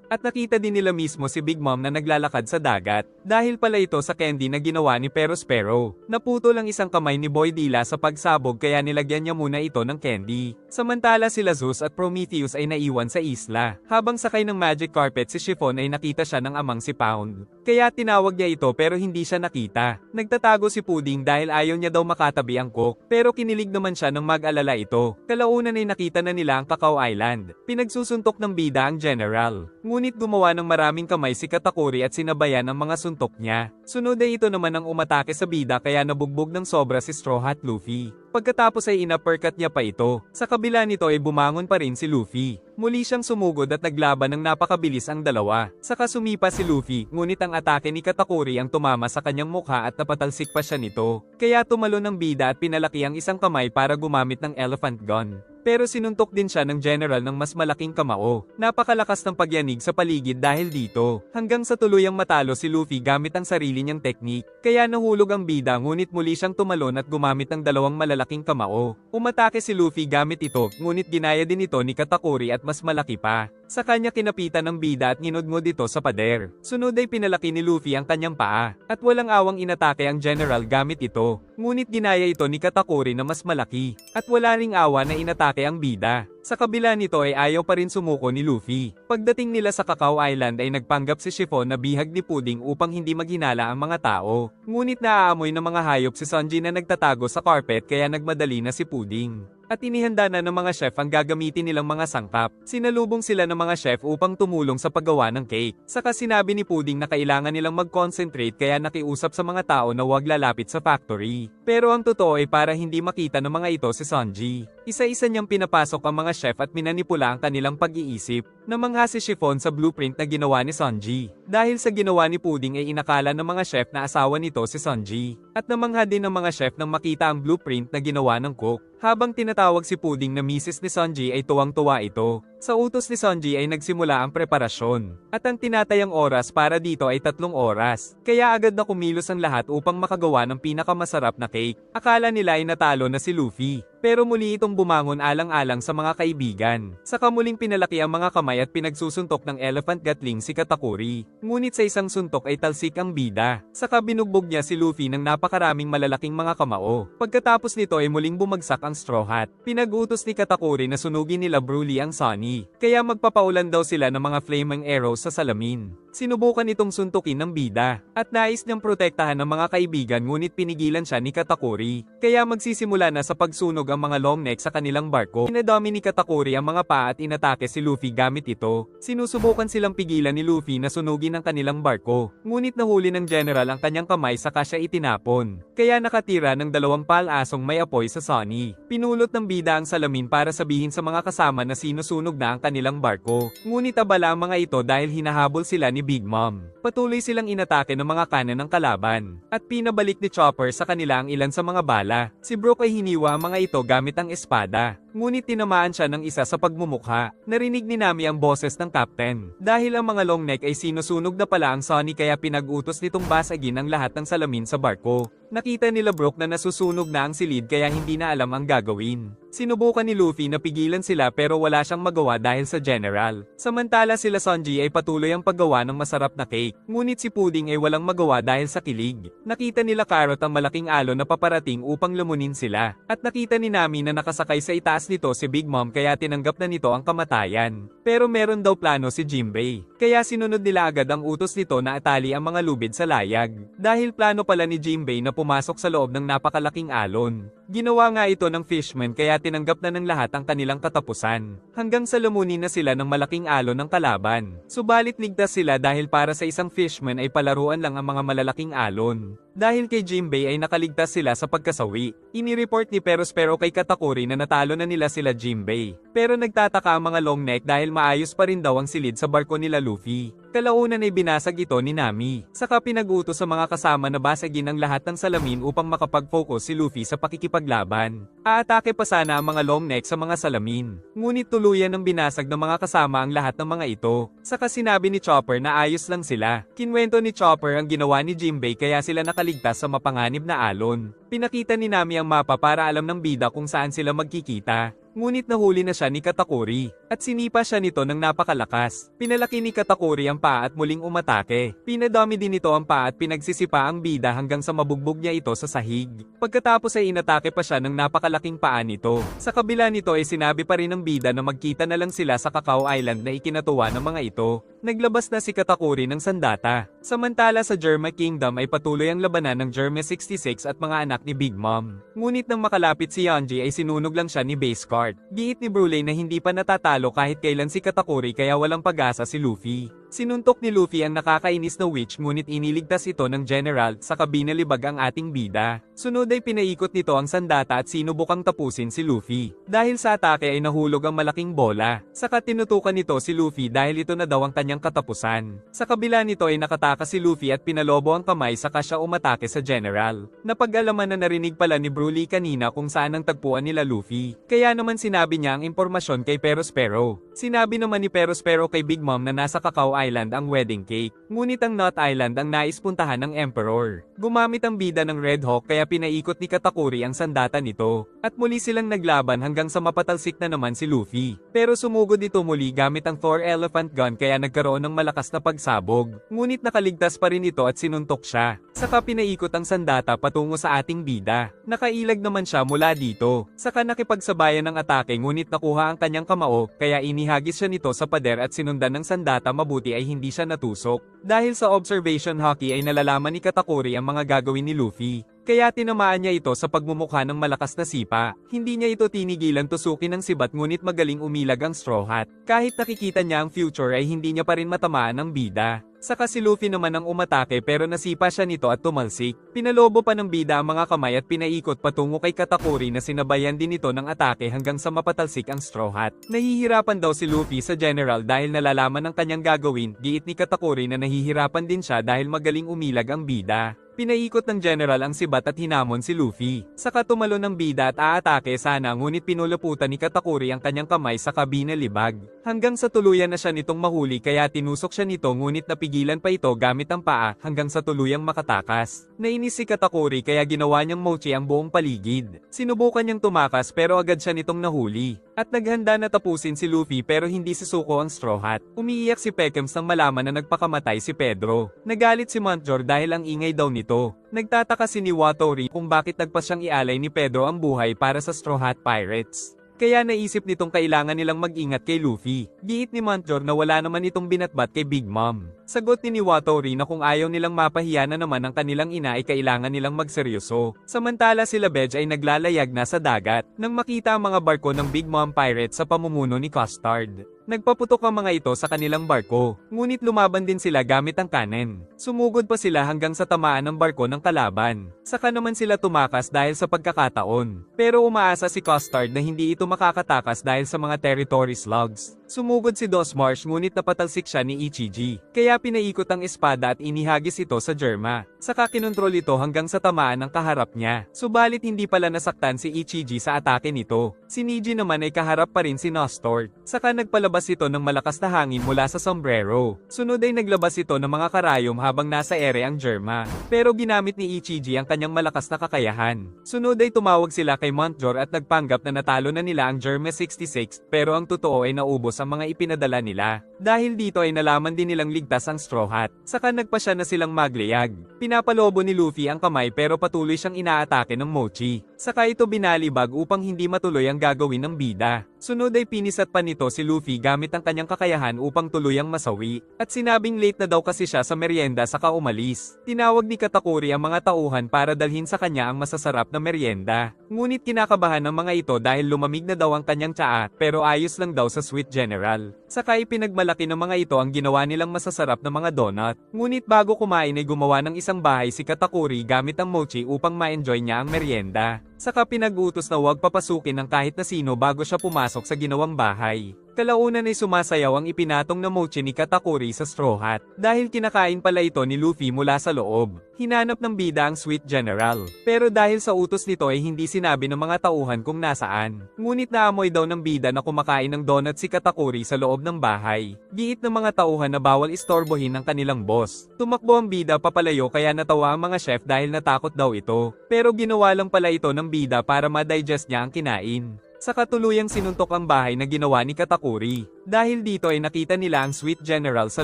At nakita din nila mismo si Big Mom na naglalakad sa dagat. Dahil pala ito sa candy na ginawa ni Perospero. Naputol ang isang kamay ni Boy Dila sa pagsabog kaya nilagyan niya muna ito ng candy. Samantala sila Zeus at Prometheus ay naiwan sa isla. Habang sakay ng magic carpet si Chiffon ay nakita siya ng amang si Pound. Kaya tinawag niya ito pero hindi siya nakita. Nagtatago si Pudding dahil ayaw niya daw makatabi ang Cook. Pero kinilig naman siya nang mag-alala ito. Kalaunan ay nakita na nila ang Cacao Island. Pinagsusuntok ng bida ang General. Ngunit gumawa ng maraming kamay si Katakuri at sinabayan ang mga suntok niya. Sunod ay ito naman ang umatake sa bida kaya nabugbog ng sobra si Straw Hat Luffy. Pagkatapos ay in-uppercut niya pa ito. Sa kabila nito ay bumangon pa rin si Luffy. Muli siyang sumugod at naglaban ng napakabilis ang dalawa. Saka sumipa si Luffy, ngunit ang atake ni Katakuri ang tumama sa kanyang mukha at napatalsik pa siya nito. Kaya tumalon ng bida at pinalaki ang isang kamay para gumamit ng elephant gun. Pero sinuntok din siya ng general ng mas malaking kamao. Napakalakas ng pagyanig sa paligid dahil dito. Hanggang sa tuluyang matalo si Luffy gamit ang sarili niyang teknik. Kaya nahulog ang bida ngunit muli siyang tumalon at gumamit ng dalawang malalaking kamao. Umatake si Luffy gamit ito, ngunit ginaya din ito ni Katakuri at mas malaki pa. Sa kanya kinapitan ng bida at nginudngod ito sa pader. Sunod ay pinalaki ni Luffy ang kanyang paa. At walang awang inatake ang general gamit ito. Ngunit ginaya ito ni Katakuri na mas malaki. At wala ring awa na inatake ang bida. Sa kabila nito ay ayaw pa rin sumuko ni Luffy. Pagdating nila sa Cacao Island ay nagpanggap si Chiffon na bihag ni Pudding upang hindi maghinala ang mga tao. Ngunit naaamoy ng mga hayop si Sanji na nagtatago sa carpet kaya nagmadali na si Pudding. At inihanda na ng mga chef ang gagamitin nilang mga sangkap. Sinalubong sila ng mga chef upang tumulong sa paggawa ng cake. Saka sinabi ni Pudding na kailangan nilang mag-concentrate kaya nakiusap sa mga tao na huwag lalapit sa factory. Pero ang totoo ay para hindi makita ng mga ito si Sanji. Isa-isa niyang pinapasok ang mga chef at minanipula ang kanilang pag-iisip. Namangha si Chiffon sa blueprint na ginawa ni Sanji. Dahil sa ginawa ni Pudding ay inakala ng mga chef na asawa nito si Sanji. At namangha din ng mga chef nang makita ang blueprint na ginawa ng Cook. Habang tinatawag si Pudding na misis ni Sanji ay tuwang-tuwa ito. Sa utos ni Sanji ay nagsimula ang preparasyon. At ang tinatayang oras para dito ay 3 oras. Kaya agad na kumilos ang lahat upang makagawa ng pinakamasarap na cake. Akala nila ay natalo na si Luffy. Pero muli itong bumangon alang-alang sa mga kaibigan. Saka muling pinalaki ang mga kamay at pinagsusuntok ng elephant gatling si Katakuri. Ngunit sa isang suntok ay talsik ang bida. Saka binugbog niya si Luffy ng napakaraming malalaking mga kamao. Pagkatapos nito ay muling bumagsak ang Straw Hat. Pinag-utos ni Katakuri na sunugin nila Broly ang Sunny. Kaya magpapaulan daw sila ng mga flaming arrows sa salamin. Sinubukan itong suntukin ng bida. At nais niyang protektahan ng mga kaibigan ngunit pinigilan siya ni Katakuri. Kaya magsisimula na sa pagsunog ang mga long neck sa kanilang barko. Inadami ni Katakuri ang mga paa at inatake si Luffy gamit ito. Sinusubukan silang pigilan ni Luffy na sunugin ang kanilang barko. Ngunit nahuli ng general ang kanyang kamay saka siya itinapon. Kaya nakatira ng 2 palasong may apoy sa Sunny. Pinulot ng bida ang salamin para sabihin sa mga kasama na sinusunog na ang kanilang barko. Ngunit abala ang mga ito dahil hinahabol sila ni Big Mom. Patuloy silang inatake ng mga kanan ng kalaban. At pinabalik ni Chopper sa kanila ang ilan sa mga bala. Si Brook ay hiniwa ang mga ito gamit ang espada. Ngunit tinamaan siya ng isa sa pagmumukha. Narinig ni Nami ang boses ng captain. Dahil ang mga long neck ay sinusunog na pala ang Sunny kaya pinag-utos nitong basagin ang lahat ng salamin sa barko. Nakita nila Brook na nasusunog na ang silid kaya hindi na alam ang gagawin. Sinubukan ni Luffy na pigilan sila pero wala siyang magawa dahil sa general. Samantala sila Sanji ay patuloy ang paggawa ng masarap na cake. Ngunit si Pudding ay walang magawa dahil sa kilig. Nakita nila Carrot ang malaking alon na paparating upang lumunin sila. At nakita ni Nami na nakasakay sa itaas nito si Big Mom kaya tinanggap na nito ang kamatayan. Pero meron daw plano si Jinbei. Kaya sinunod nila agad ang utos nito na atali ang mga lubid sa layag. Dahil plano pala ni Jinbei na pumasok sa loob ng napakalaking alon. Ginawa nga ito ng fishman kaya tinanggap na ng lahat ang kanilang katapusan. Hanggang sa lumunin na sila ng malaking alon ng kalaban. Subalit ligtas sila dahil para sa isang fishman ay palaruan lang ang mga malalaking alon. Dahil kay Jinbei ay nakaligtas sila sa pagkasawi. Inireport ni Perospero kay Katakuri na natalo na nila sila Jinbei. Pero nagtataka ang mga long neck dahil maayos pa rin daw ang silid sa barko nila Luffy. Kalaunan ay binasag ito ni Nami. Saka pinag-utos sa mga kasama na basagin ang lahat ng salamin upang makapag-focus si Luffy sa pakikipaglaban. Aatake pa sana ang mga long neck sa mga salamin. Ngunit tuluyan ng binasag ng mga kasama ang lahat ng mga ito. Saka sinabi ni Chopper na ayos lang sila. Kinwento ni Chopper ang ginawa ni Jinbei kaya sila nakaligtas sa mapanganib na alon. Pinakita ni Nami ang mapa para alam ng bida kung saan sila magkikita. ngunit nahuli na siya ni Katakuri, at sinipa siya nito ng napakalakas. Pinalaki ni Katakuri ang paa at muling umatake. Pinadami din nito ang paa at pinagsisipa ang bida hanggang sa mabugbog niya ito sa sahig. Pagkatapos ay inatake pa siya ng napakalaking paa nito. Sa kabila nito ay sinabi pa rin ng bida na magkita na lang sila sa Cacao Island na ikinatuwa ng mga ito. Naglabas na si Katakuri ng sandata. Samantala sa Germa Kingdom ay patuloy ang labanan ng Germa 66 at mga anak ni Big Mom. Ngunit nang makalapit si Yonji ay sinunog lang siya ni Base Card. Giit ni Bruley na hindi pa natatalo kahit kailan si Katakuri kaya walang pag-asa si Luffy. Sinuntok ni Luffy ang nakakainis na witch ngunit iniligtas ito ng general sa kabinalibag ang ating bida. Sunod ay pinaikot nito ang sandata at sinubukang tapusin si Luffy. Dahil sa atake ay nahulog ang malaking bola. Saka tinutukan nito si Luffy dahil ito na daw ang kanyang katapusan. Sa kabila nito ay nakatakas si Luffy at pinalobo ang kamay saka siya umatake sa general. Napag-alaman na narinig pala ni Bruley kanina kung saan ang tagpuan nila Luffy. Kaya naman sinabi niya ang impormasyon kay Perospero. Sinabi naman ni Perospero kay Big Mom na nasa Cacao Island ang wedding cake. Ngunit ang Knot Island ang nais puntahan ng Emperor. Gumamit ang bida ng Red Hawk kaya pinaikot ni Katakuri ang sandata nito. At muli silang naglaban hanggang sa mapatalsik na naman si Luffy. Pero sumugod ito muli gamit ang Thor Elephant Gun kaya nagkaroon ng malakas na pagsabog. Ngunit nakaligtas pa rin ito at sinuntok siya. Saka pinaikot ang sandata patungo sa ating bida. Nakailag naman siya mula dito. Saka nakipagsabayan ng atake ngunit nakuha ang kanyang kamao kaya inihagis siya nito sa pader at sinundan ng sandata mabuti ay hindi siya natusok. Dahil sa observation hockey ay nalalaman ni Katakuri ang mga gagawin ni Luffy. Kaya tinamaan niya ito sa pagmumukha ng malakas na sipa. Hindi niya ito tinigilan tusukin ng sibat ngunit magaling umilag ang Straw Hat. Kahit nakikita niya ang future ay hindi niya pa rin matamaan ang bida. Saka si Luffy naman ang umatake pero nasipa siya nito at tumalsik. Pinalobo pa ng bida ang mga kamay at pinaikot patungo kay Katakuri na sinabayan din ito ng atake hanggang sa mapatalsik ang Straw Hat. Nahihirapan daw si Luffy sa general dahil nalalaman ng kanyang gagawin. Giit ni Katakuri na nahihirapan din siya dahil magaling umilag ang bida. Pinaikot ng general ang sibat at hinamon si Luffy. Saka tumalo ng bida at aatake sana ngunit pinulaputan ni Katakuri ang kanyang kamay sa kabina libag. Hanggang sa tuluyan na siya nitong mahuli kaya tinusok siya nito ngunit napigilan pa ito gamit ang paa hanggang sa tuluyang makatakas. Nainis si Katakuri kaya ginawa niyang mochi ang buong paligid. Sinubukan niyang tumakas pero agad siya nitong nahuli. At naghanda na tapusin si Luffy pero hindi susuko ang Straw Hat. Umiiyak si Peckams nang malaman na nagpakamatay si Pedro. Nagalit si Montjor dahil ang ingay daw nito. Nagtataka si Niwatori kung bakit nagpas siyang ialay ni Pedro ang buhay para sa Straw Hat Pirates. Kaya naisip nitong kailangan nilang mag-ingat kay Luffy. Giit ni Montjor na wala naman itong binatbat kay Big Mom. Sagot ni Niwatori na kung ayaw nilang mapahiya na naman ang kanilang ina ay kailangan nilang magseryoso. Samantala sila Bedge ay naglalayag na sa dagat nang makita ang mga barko ng Big Mom Pirates sa pamumuno ni Custard. Nagpaputok ang mga ito sa kanilang barko, ngunit lumaban din sila gamit ang cannon. Sumugod pa sila hanggang sa tamaan ng barko ng kalaban. Saka naman sila tumakas dahil sa pagkakataon. Pero umaasa si Custard na hindi ito makakatakas dahil sa mga territory slugs. Sumugod si Dosmarsh ngunit napatalsik siya ni Ichiji. Kaya pinaikot ang espada at inihagis ito sa Germa. Saka kinontrol ito hanggang sa tamaan ng kaharap niya. Subalit hindi pala nasaktan si Ichiji sa atake nito. Si Niji naman ay kaharap pa rin si Nostort. Saka nagpalabas ito ng malakas na hangin mula sa sombrero. Sunod ay naglabas ito ng mga karayom habang nasa ere ang Germa. Pero ginamit ni Ichiji ang kanyang malakas na kakayahan. Sunod ay tumawag sila kay Montjor at nagpanggap na natalo na nila ang Germa 66 pero ang totoo ay naubos ang mga ipinadala nila. Dahil dito ay nalaman din nilang ligtas ang Straw Hat. Saka nagpasya na silang magliyag. Pinapalobo ni Luffy ang kamay pero patuloy siyang inaatake ng Mochi. Saka ito binalibag upang hindi matuloy ang gagawin ng bida. Sunod ay pinisat pa nito si Luffy gamit ang kanyang kakayahan upang tuluyang masawi. At sinabing late na daw kasi siya sa merienda saka umalis. Tinawag ni Katakuri ang mga tauhan para dalhin sa kanya ang masasarap na merienda. Ngunit kinakabahan ng mga ito dahil lumamig na daw ang kanyang tsaa pero ayos lang daw sa Sweet General. Saka ipinagmalaki ng mga ito ang ginawa nilang masasarap na mga donut. Ngunit bago kumain ay gumawa ng isang bahay si Katakuri gamit ang mochi upang ma-enjoy niya ang merienda. Saka pinag-utos na huwag papasukin ng kahit na sino bago siya pumasok sa ginawang bahay. Kalaunan ay sumasayaw ang ipinatong na mochi ni Katakuri sa Straw Hat. Dahil kinakain pala ito ni Luffy mula sa loob. Hinanap ng bida ang Sweet General. Pero dahil sa utos nito ay hindi sinabi ng mga tauhan kung nasaan. Ngunit naamoy daw ng bida na kumakain ng donut si Katakuri sa loob ng bahay. Giit ng mga tauhan na bawal istorbohin ng kanilang boss. Tumakbo ang bida papalayo kaya natawa ang mga chef dahil natakot daw ito. Pero ginawa lang pala ito ng bida para ma-digest niya ang kinain. Sa katuluyang sinuntok ang bahay na ginawa ni Katakuri. Dahil dito ay nakita nila ang Sweet General sa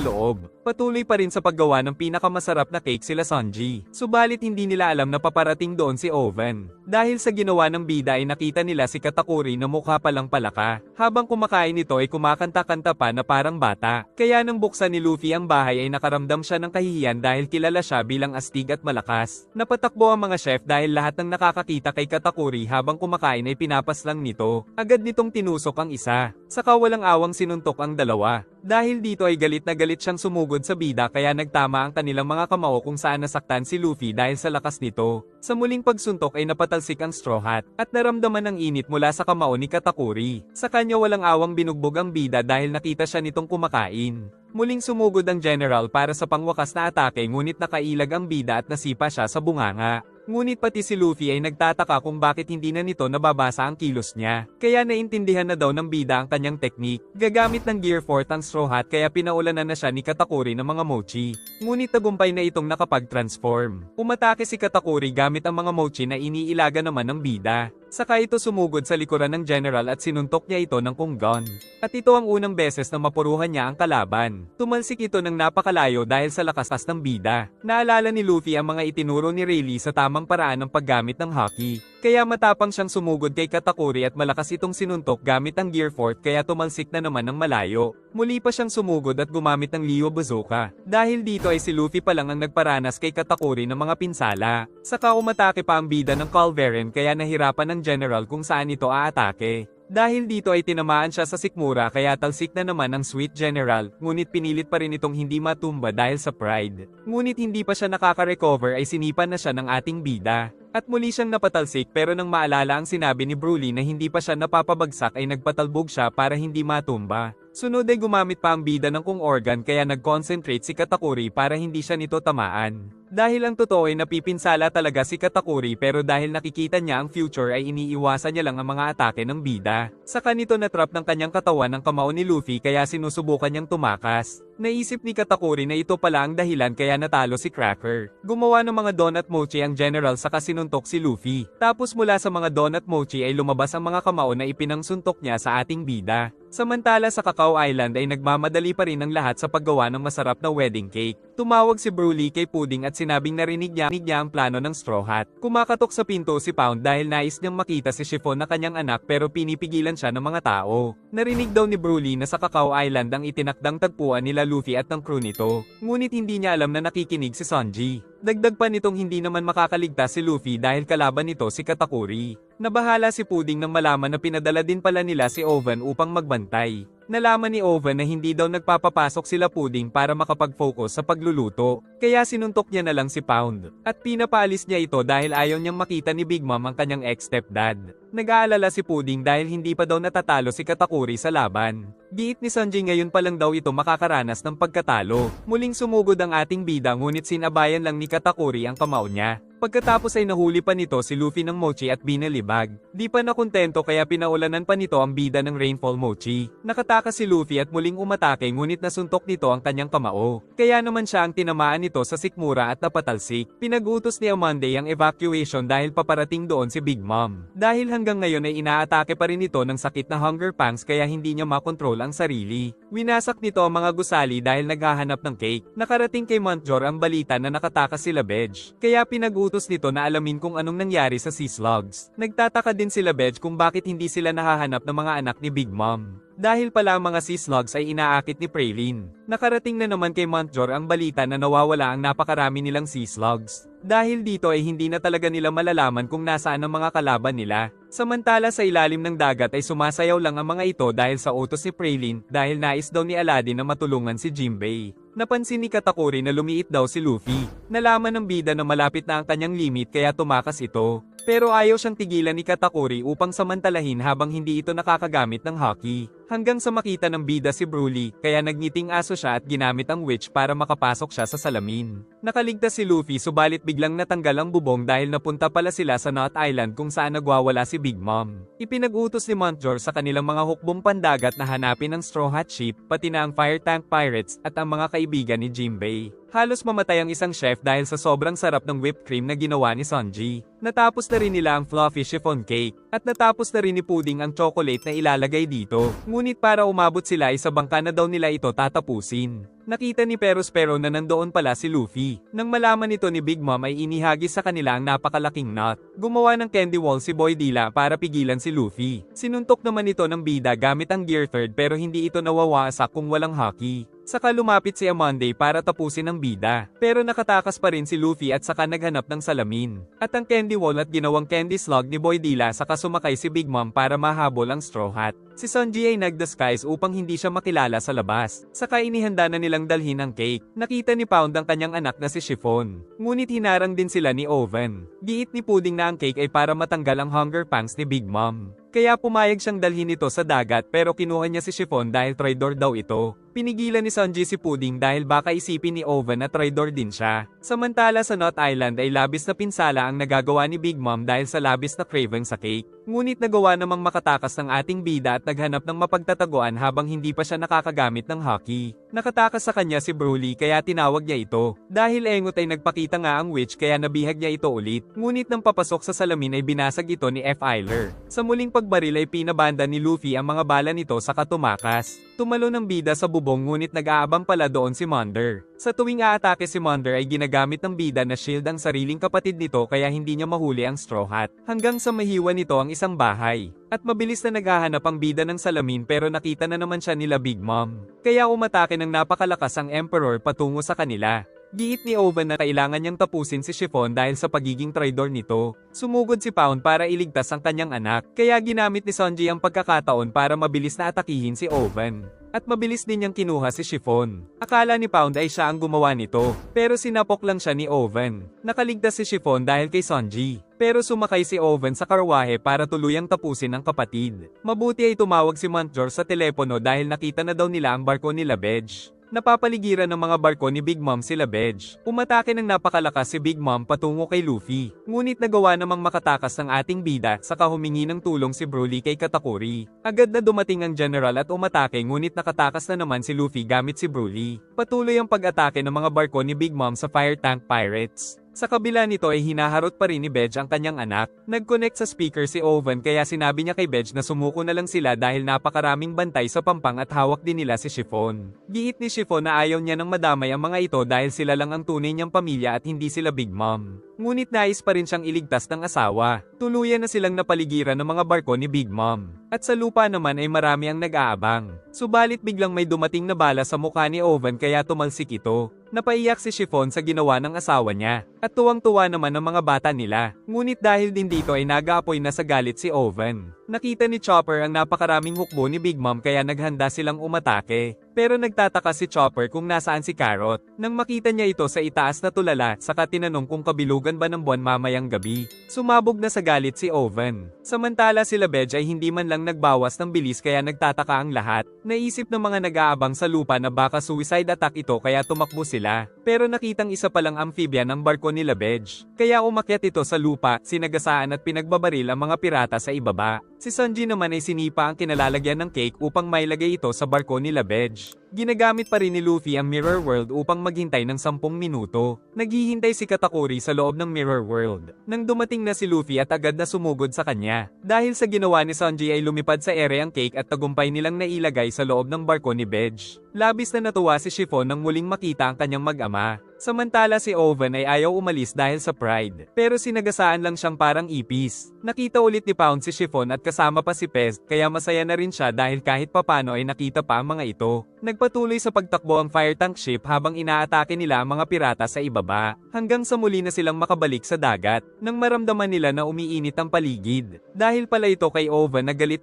loob. Patuloy pa rin sa paggawa ng pinakamasarap na cake sila Sanji. Subalit hindi nila alam na paparating doon si Oven. Dahil sa ginawa ng bida ay nakita nila si Katakuri na mukha palang palaka. Habang kumakain ito ay kumakanta-kanta pa na parang bata. Kaya nang buksan ni Luffy ang bahay ay nakaramdam siya ng kahihiyan dahil kilala siya bilang astig at malakas. Napatakbo ang mga chef dahil lahat ng nakakakita kay Katakuri habang kumakain ay pinapaslang nito. Agad nitong tinusok ang isa. Saka walang awang sinuntok ang dalawa. Dahil dito ay galit na galit siyang sumugod sa bida kaya nagtama ang kanilang mga kamao kung saan nasaktan si Luffy dahil sa lakas nito. Sa muling pagsuntok ay napatalsik ang Straw Hat at naramdaman ang init mula sa kamao ni Katakuri. Sa kanya walang awang binugbog ang bida dahil nakita siya nitong kumakain. Muling sumugod ang general para sa pangwakas na atake ngunit nakailag ang bida at nasipa siya sa bunganga. Ngunit pati si Luffy ay nagtataka kung bakit hindi na nito nababasa ang kilos niya. Kaya naintindihan na daw ng bida ang kanyang teknik. Gagamit ng Gear 4 ang Straw Hat kaya pinaulanan na siya ni Katakuri ng mga mochi. Ngunit tagumpay na itong nakapag-transform. Umatake si Katakuri gamit ang mga mochi na iniilaga naman ng bida. Saka ito sumugod sa likuran ng general at sinuntok niya ito ng kunggon. At ito ang unang beses na mapuruhan niya ang kalaban. Tumalsik ito ng napakalayo dahil sa lakas ng bida. Naalala ni Luffy ang mga itinuro ni Rayleigh sa tamang paraan ng paggamit ng haki. Kaya matapang siyang sumugod kay Katakuri at malakas itong sinuntok gamit ang Gear 4 kaya tumalsik na naman ng malayo. Muli pa siyang sumugod at gumamit ng Leo Bazooka. Dahil dito ay si Luffy pa lang ang nagparanas kay Katakuri ng mga pinsala. Saka umatake pa ang bida ng Culverin kaya nahirapan ng general kung saan ito aatake. Dahil dito ay tinamaan siya sa sikmura kaya talsik na naman ang Sweet General, ngunit pinilit pa rin itong hindi matumba dahil sa pride. Ngunit hindi pa siya nakaka-recover ay sinipan na siya ng ating bida. At muli siyang napatalsik pero nang maalala ang sinabi ni Broly na hindi pa siya napapabagsak ay nagpatalbog siya para hindi matumba. Sunod ay gumamit pa ang bida ng kung organ kaya nag-concentrate si Katakuri para hindi siya nito tamaan. Dahil ang totoo ay napipinsala talaga si Katakuri pero dahil nakikita niya ang future ay iniiwasan niya lang ang mga atake ng bida. Saka nito natrap ng kanyang katawan ng kamao ni Luffy kaya sinusubukan niyang tumakas. Naisip ni Katakuri na ito pala ang dahilan kaya natalo si Cracker. Gumawa ng mga donut mochi ang general saka sinuntok si Luffy. Tapos mula sa mga donut mochi ay lumabas ang mga kamao na ipinangsuntok niya sa ating bida. Samantala sa Cacao Island ay nagmamadali pa rin ang lahat sa paggawa ng masarap na wedding cake. Tumawag si Broly kay Pudding at sinabing narinig niya ang plano ng Straw Hat. Kumakatok sa pinto si Pound dahil nais niyang makita si Chiffon na kanyang anak pero pinipigilan siya ng mga tao. Narinig daw ni Broly na sa Cacao Island ang itinakdang tagpuan nila Luffy at ng crew nito. Ngunit hindi niya alam na nakikinig si Sanji. Dagdag pa nitong hindi naman makakaligtas si Luffy dahil kalaban nito si Katakuri. Nabahala si Pudding nang malaman na pinadala din pala nila si Oven upang magbantay. Nalaman ni Oven na hindi daw nagpapapasok sila Pudding para makapag-focus sa pagluluto, kaya sinuntok niya na lang si Pound. At pinapaalis niya ito dahil ayaw niyang makita ni Big Mom ang kanyang ex-stepdad. Nag-aalala si Pudding dahil hindi pa daw natatalo si Katakuri sa laban. Giit ni Sanji ngayon pa lang daw ito makakaranas ng pagkatalo. Muling sumugod ang ating bida ngunit sinabayan lang ni Katakuri ang kamao niya. Pagkatapos ay nahuli pa nito si Luffy ng mochi at binalibag. Di pa nakontento kaya pinaulanan pa nito ang bida ng Rainfall Mochi. Nakatakas si Luffy at muling umatake ngunit nasuntok nito ang kanyang kamao. Kaya naman siya ang tinamaan nito sa sikmura at napatalsik. Pinag-utos ni Amonde ang evacuation dahil paparating doon si Big Mom. Dahil hanggang ngayon ay inaatake pa rin ito ng sakit na hunger pangs kaya hindi niya makontrol ang sarili. Winasak nito ang mga gusali dahil naghahanap ng cake. Nakarating kay Montjor ang balita na nakatakas sila Bedge. Kaya pinag-utos nito na alamin kung anong nangyari sa Sea Slugs. Nagtataka din sila Bedge kung bakit hindi sila nahahanap ng mga anak ni Big Mom. Dahil pala ang mga Sea Slugs ay inaakit ni Praline. Nakarating na naman kay Montjor ang balita na nawawala ang napakarami nilang Sea Slugs. Dahil dito ay hindi na talaga nila malalaman kung nasaan ang mga kalaban nila. Samantala sa ilalim ng dagat ay sumasayaw lang ang mga ito dahil sa utos ni Praline dahil nais daw ni Aladdin na matulungan si Jinbei. Napansin ni Katakuri na lumiit daw si Luffy. Nalaman ng bida na malapit na ang kanyang limit kaya tumakas ito. Pero ayaw siyang tigilan ni Katakuri upang samantalahin habang hindi ito nakakagamit ng haki. Hanggang sa makita ng bida si Broly, kaya nagniting aso siya at ginamit ang witch para makapasok siya sa salamin. Nakaligtas si Luffy subalit biglang natanggal ang bubong dahil napunta pala sila sa Knot Island kung saan nagwawala si Big Mom. Ipinag-utos ni Montjor sa kanilang mga hukbong pandagat na hanapin ang Straw Hat Ship, pati na ang Fire Tank Pirates at ang mga kaibigan ni Jinbei. Halos mamatay ang isang chef dahil sa sobrang sarap ng whipped cream na ginawa ni Sanji. Natapos na rin nila ang fluffy chiffon cake, at natapos na rin ni Pudding ang chocolate na ilalagay dito. Ngunit para umabot sila ay sa bangka na daw nila ito tatapusin. Nakita ni Perospero na nandoon pala si Luffy. Nang malaman nito ni Big Mom ay inihagis sa kanila ang napakalaking knot. Gumawa ng candy wall si Boy Dila para pigilan si Luffy. Sinuntok naman ito ng bida gamit ang Gear Third pero hindi ito nawawasak kung walang haki. Saka lumapit si Amonday para tapusin ang bida. Pero nakatakas pa rin si Luffy at saka naghanap ng salamin. At ang candy wall at ginawang candy slug ni Boy Dila saka sumakay si Big Mom para mahabol ang Straw Hat. Si Sanji ay nag-disguise upang hindi siya makilala sa labas. Saka inihanda na nilang dalhin ang cake. Nakita ni Pound ang kanyang anak na si Chiffon. Ngunit hinarang din sila ni Oven. Giit ni Pudding na ang cake ay para matanggal ang hunger pangs ni Big Mom. Kaya pumayag siyang dalhin ito sa dagat pero kinuha niya si Chiffon dahil traidor daw ito. Pinigilan ni Sanji si Pudding dahil baka isipin ni Oven na traidor din siya. Samantala sa Knot Island ay labis na pinsala ang nagagawa ni Big Mom dahil sa labis na craving sa cake. Ngunit nagawa namang makatakas ng ating bida at naghanap ng mapagtataguan habang hindi pa siya nakakagamit ng hockey. Nakatakas sa kanya si Broly kaya tinawag niya ito. Dahil engot ay nagpakita nga ang witch kaya nabihag niya ito ulit. Ngunit nang papasok sa salamin ay binasag ito ni F. Eiler. Sa muling pagbaril ay pinabanda ni Luffy ang mga bala nito sa katumakas. Tumalo ng bida sa bubong ngunit nag-aabang pala doon si Monder. Sa tuwing aatake si Monder ay ginagamit ng bida na shield ang sariling kapatid nito kaya hindi niya mahuli ang Straw Hat. Hanggang sa mahiwa nito ang isang bahay. At mabilis na naghahanap ang bida ng salamin pero nakita na naman siya nila Big Mom. Kaya umatake ng napakalakas ang Emperor patungo sa kanila. Giit ni Oven na kailangan niyang tapusin si Chiffon dahil sa pagiging traidor nito. Sumugod si Pound para iligtas ang kanyang anak, kaya ginamit ni Sanji ang pagkakataon para mabilis na atakihin si Oven. At mabilis din niyang kinuha si Chiffon. Akala ni Pound ay siya ang gumawa nito, pero sinapok lang siya ni Oven. Nakaligtas si Chiffon dahil kay Sanji. Pero sumakay si Oven sa karwahe para tuluyang tapusin ang kapatid. Mabuti ay tumawag si Montjor sa telepono dahil nakita na daw nila ang barko nila Bedge. Napapaligiran ng mga barko ni Big Mom sila Bedge. Umatake ng napakalakas si Big Mom patungo kay Luffy. Ngunit nagawa namang makatakas ng ating bida saka humingi ng tulong si Broly kay Katakuri. Agad na dumating ang general at umatake ngunit nakatakas na naman si Luffy gamit si Broly. Patuloy ang pag-atake ng mga barko ni Big Mom sa Fire Tank Pirates. Sa kabila nito ay hinaharot pa rin ni Bedge ang kanyang anak. Nag-connect sa speaker si Oven kaya sinabi niya kay Bedge na sumuko na lang sila dahil napakaraming bantay sa pampang at hawak din nila si Chiffon. Giit ni Chiffon na ayaw niya nang madamay ang mga ito dahil sila lang ang tunay niyang pamilya at hindi sila Big Mom. Ngunit nais pa rin siyang iligtas ng asawa. Tuluyan na silang napaligiran ng mga barko ni Big Mom. At sa lupa naman ay marami ang nag-aabang. Subalit biglang may dumating na bala sa mukha ni Oven kaya tumalsik ito. Napaiyak si Chiffon sa ginawa ng asawa niya. At tuwang-tuwa naman ang mga bata nila. Ngunit dahil din dito ay nag-aapoy na sa galit si Oven. Nakita ni Chopper ang napakaraming hukbo ni Big Mom kaya naghanda silang umatake. Pero nagtataka si Chopper kung nasaan si Carrot. Nang makita niya ito sa itaas na tulala, saka tinanong kung kabilugan ba ng buwan mamayang gabi. Sumabog na sa galit si Oven. Samantala sila Bedge ay hindi man lang nagbawas ng bilis kaya nagtataka ang lahat. Naisip ng mga nag-aabang sa lupa na baka suicide attack ito kaya tumakbo sila. Pero nakitang isa palang amphibian ang barko nila Bedge. Kaya umakyat ito sa lupa, sinagasaan at pinagbabaril ang mga pirata sa ibaba. Si Sanji naman ay sinipa ang kinalalagyan ng cake upang mailagay ito sa barko nila Bedge. Ginagamit pa rin ni Luffy ang Mirror World upang maghintay ng 10 minuto. Naghihintay si Katakuri sa loob ng Mirror World. Nang dumating na si Luffy at agad na sumugod sa kanya. Dahil sa ginawa ni Sanji ay lumipad sa ere ang cake at tagumpay nilang nailagay sa loob ng barko ni Bedge. Labis na natuwa si Chiffon nang muling makita ang kanyang mag-ama. Samantala si Oven ay ayaw umalis dahil sa pride. Pero sinagasaan lang siyang parang ipis. Nakita ulit ni Pound si Chiffon at kasama pa si Pez, kaya masaya na rin siya dahil kahit papano ay nakita pa ang mga ito. Nagpatuloy sa pagtakbo ang fire tank ship habang inaatake nila ang mga pirata sa ibaba. Hanggang sa muli na silang makabalik sa dagat, nang maramdaman nila na umiinit ang paligid. Dahil pala ito kay Oven na galit,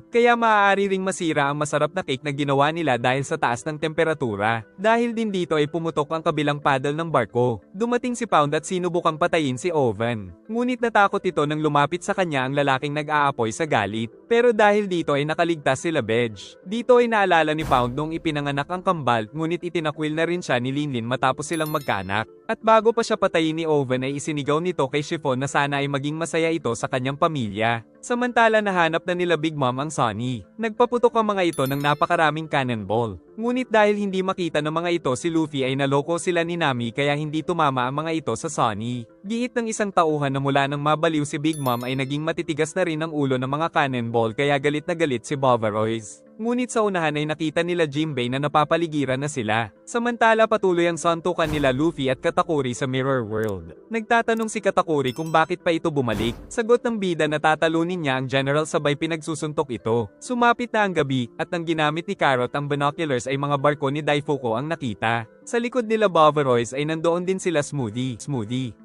kaya maaari ring masira ang masarap na cake na ginawa nila dahil sa taas ng temperatura. Dahil din dito ay pumutok ang kabilang paddle ng barko. Dumating si Pound at sinubukang patayin si Owen. Ngunit natakot ito nang lumapit sa kanya ang lalaking nag-aapoy sa galit. Pero dahil dito ay nakaligtas sila Bedge. Dito ay naalala ni Pound nung ipinanganak ang kambal, ngunit itinakwil na rin siya ni Linlin matapos silang magkaanak. At bago pa siya patayin ni Owen ay isinigaw nito kay Chiffon na sana ay maging masaya ito sa kanyang pamilya. Samantala nahanap na nila Big Mom ang Sunny. Nagpaputok ang mga ito ng napakaraming cannonball. Ngunit dahil hindi makita ng mga ito si Luffy ay naloko sila ni Nami kaya hindi tumama ang mga ito sa Sunny. Giit ng isang tauhan na mula nang mabaliw si Big Mom ay naging matitigas na rin ang ulo ng mga cannonball kaya galit na galit si Boveroys. Ngunit sa unahan ay nakita nila Jinbei na napapaligiran na sila. Samantala patuloy ang suntukan nila Luffy at Katakuri sa Mirror World. Nagtatanong si Katakuri kung bakit pa ito bumalik. Sagot ng bida na tatalunin niya ang general sabay pinagsusuntok ito. Sumapit na ang gabi at ang ginamit ni Carrot ang binoculars ay mga barko ni Daifuku ang nakita. Sa likod nila Boveroys ay nandoon din sila Smoothie.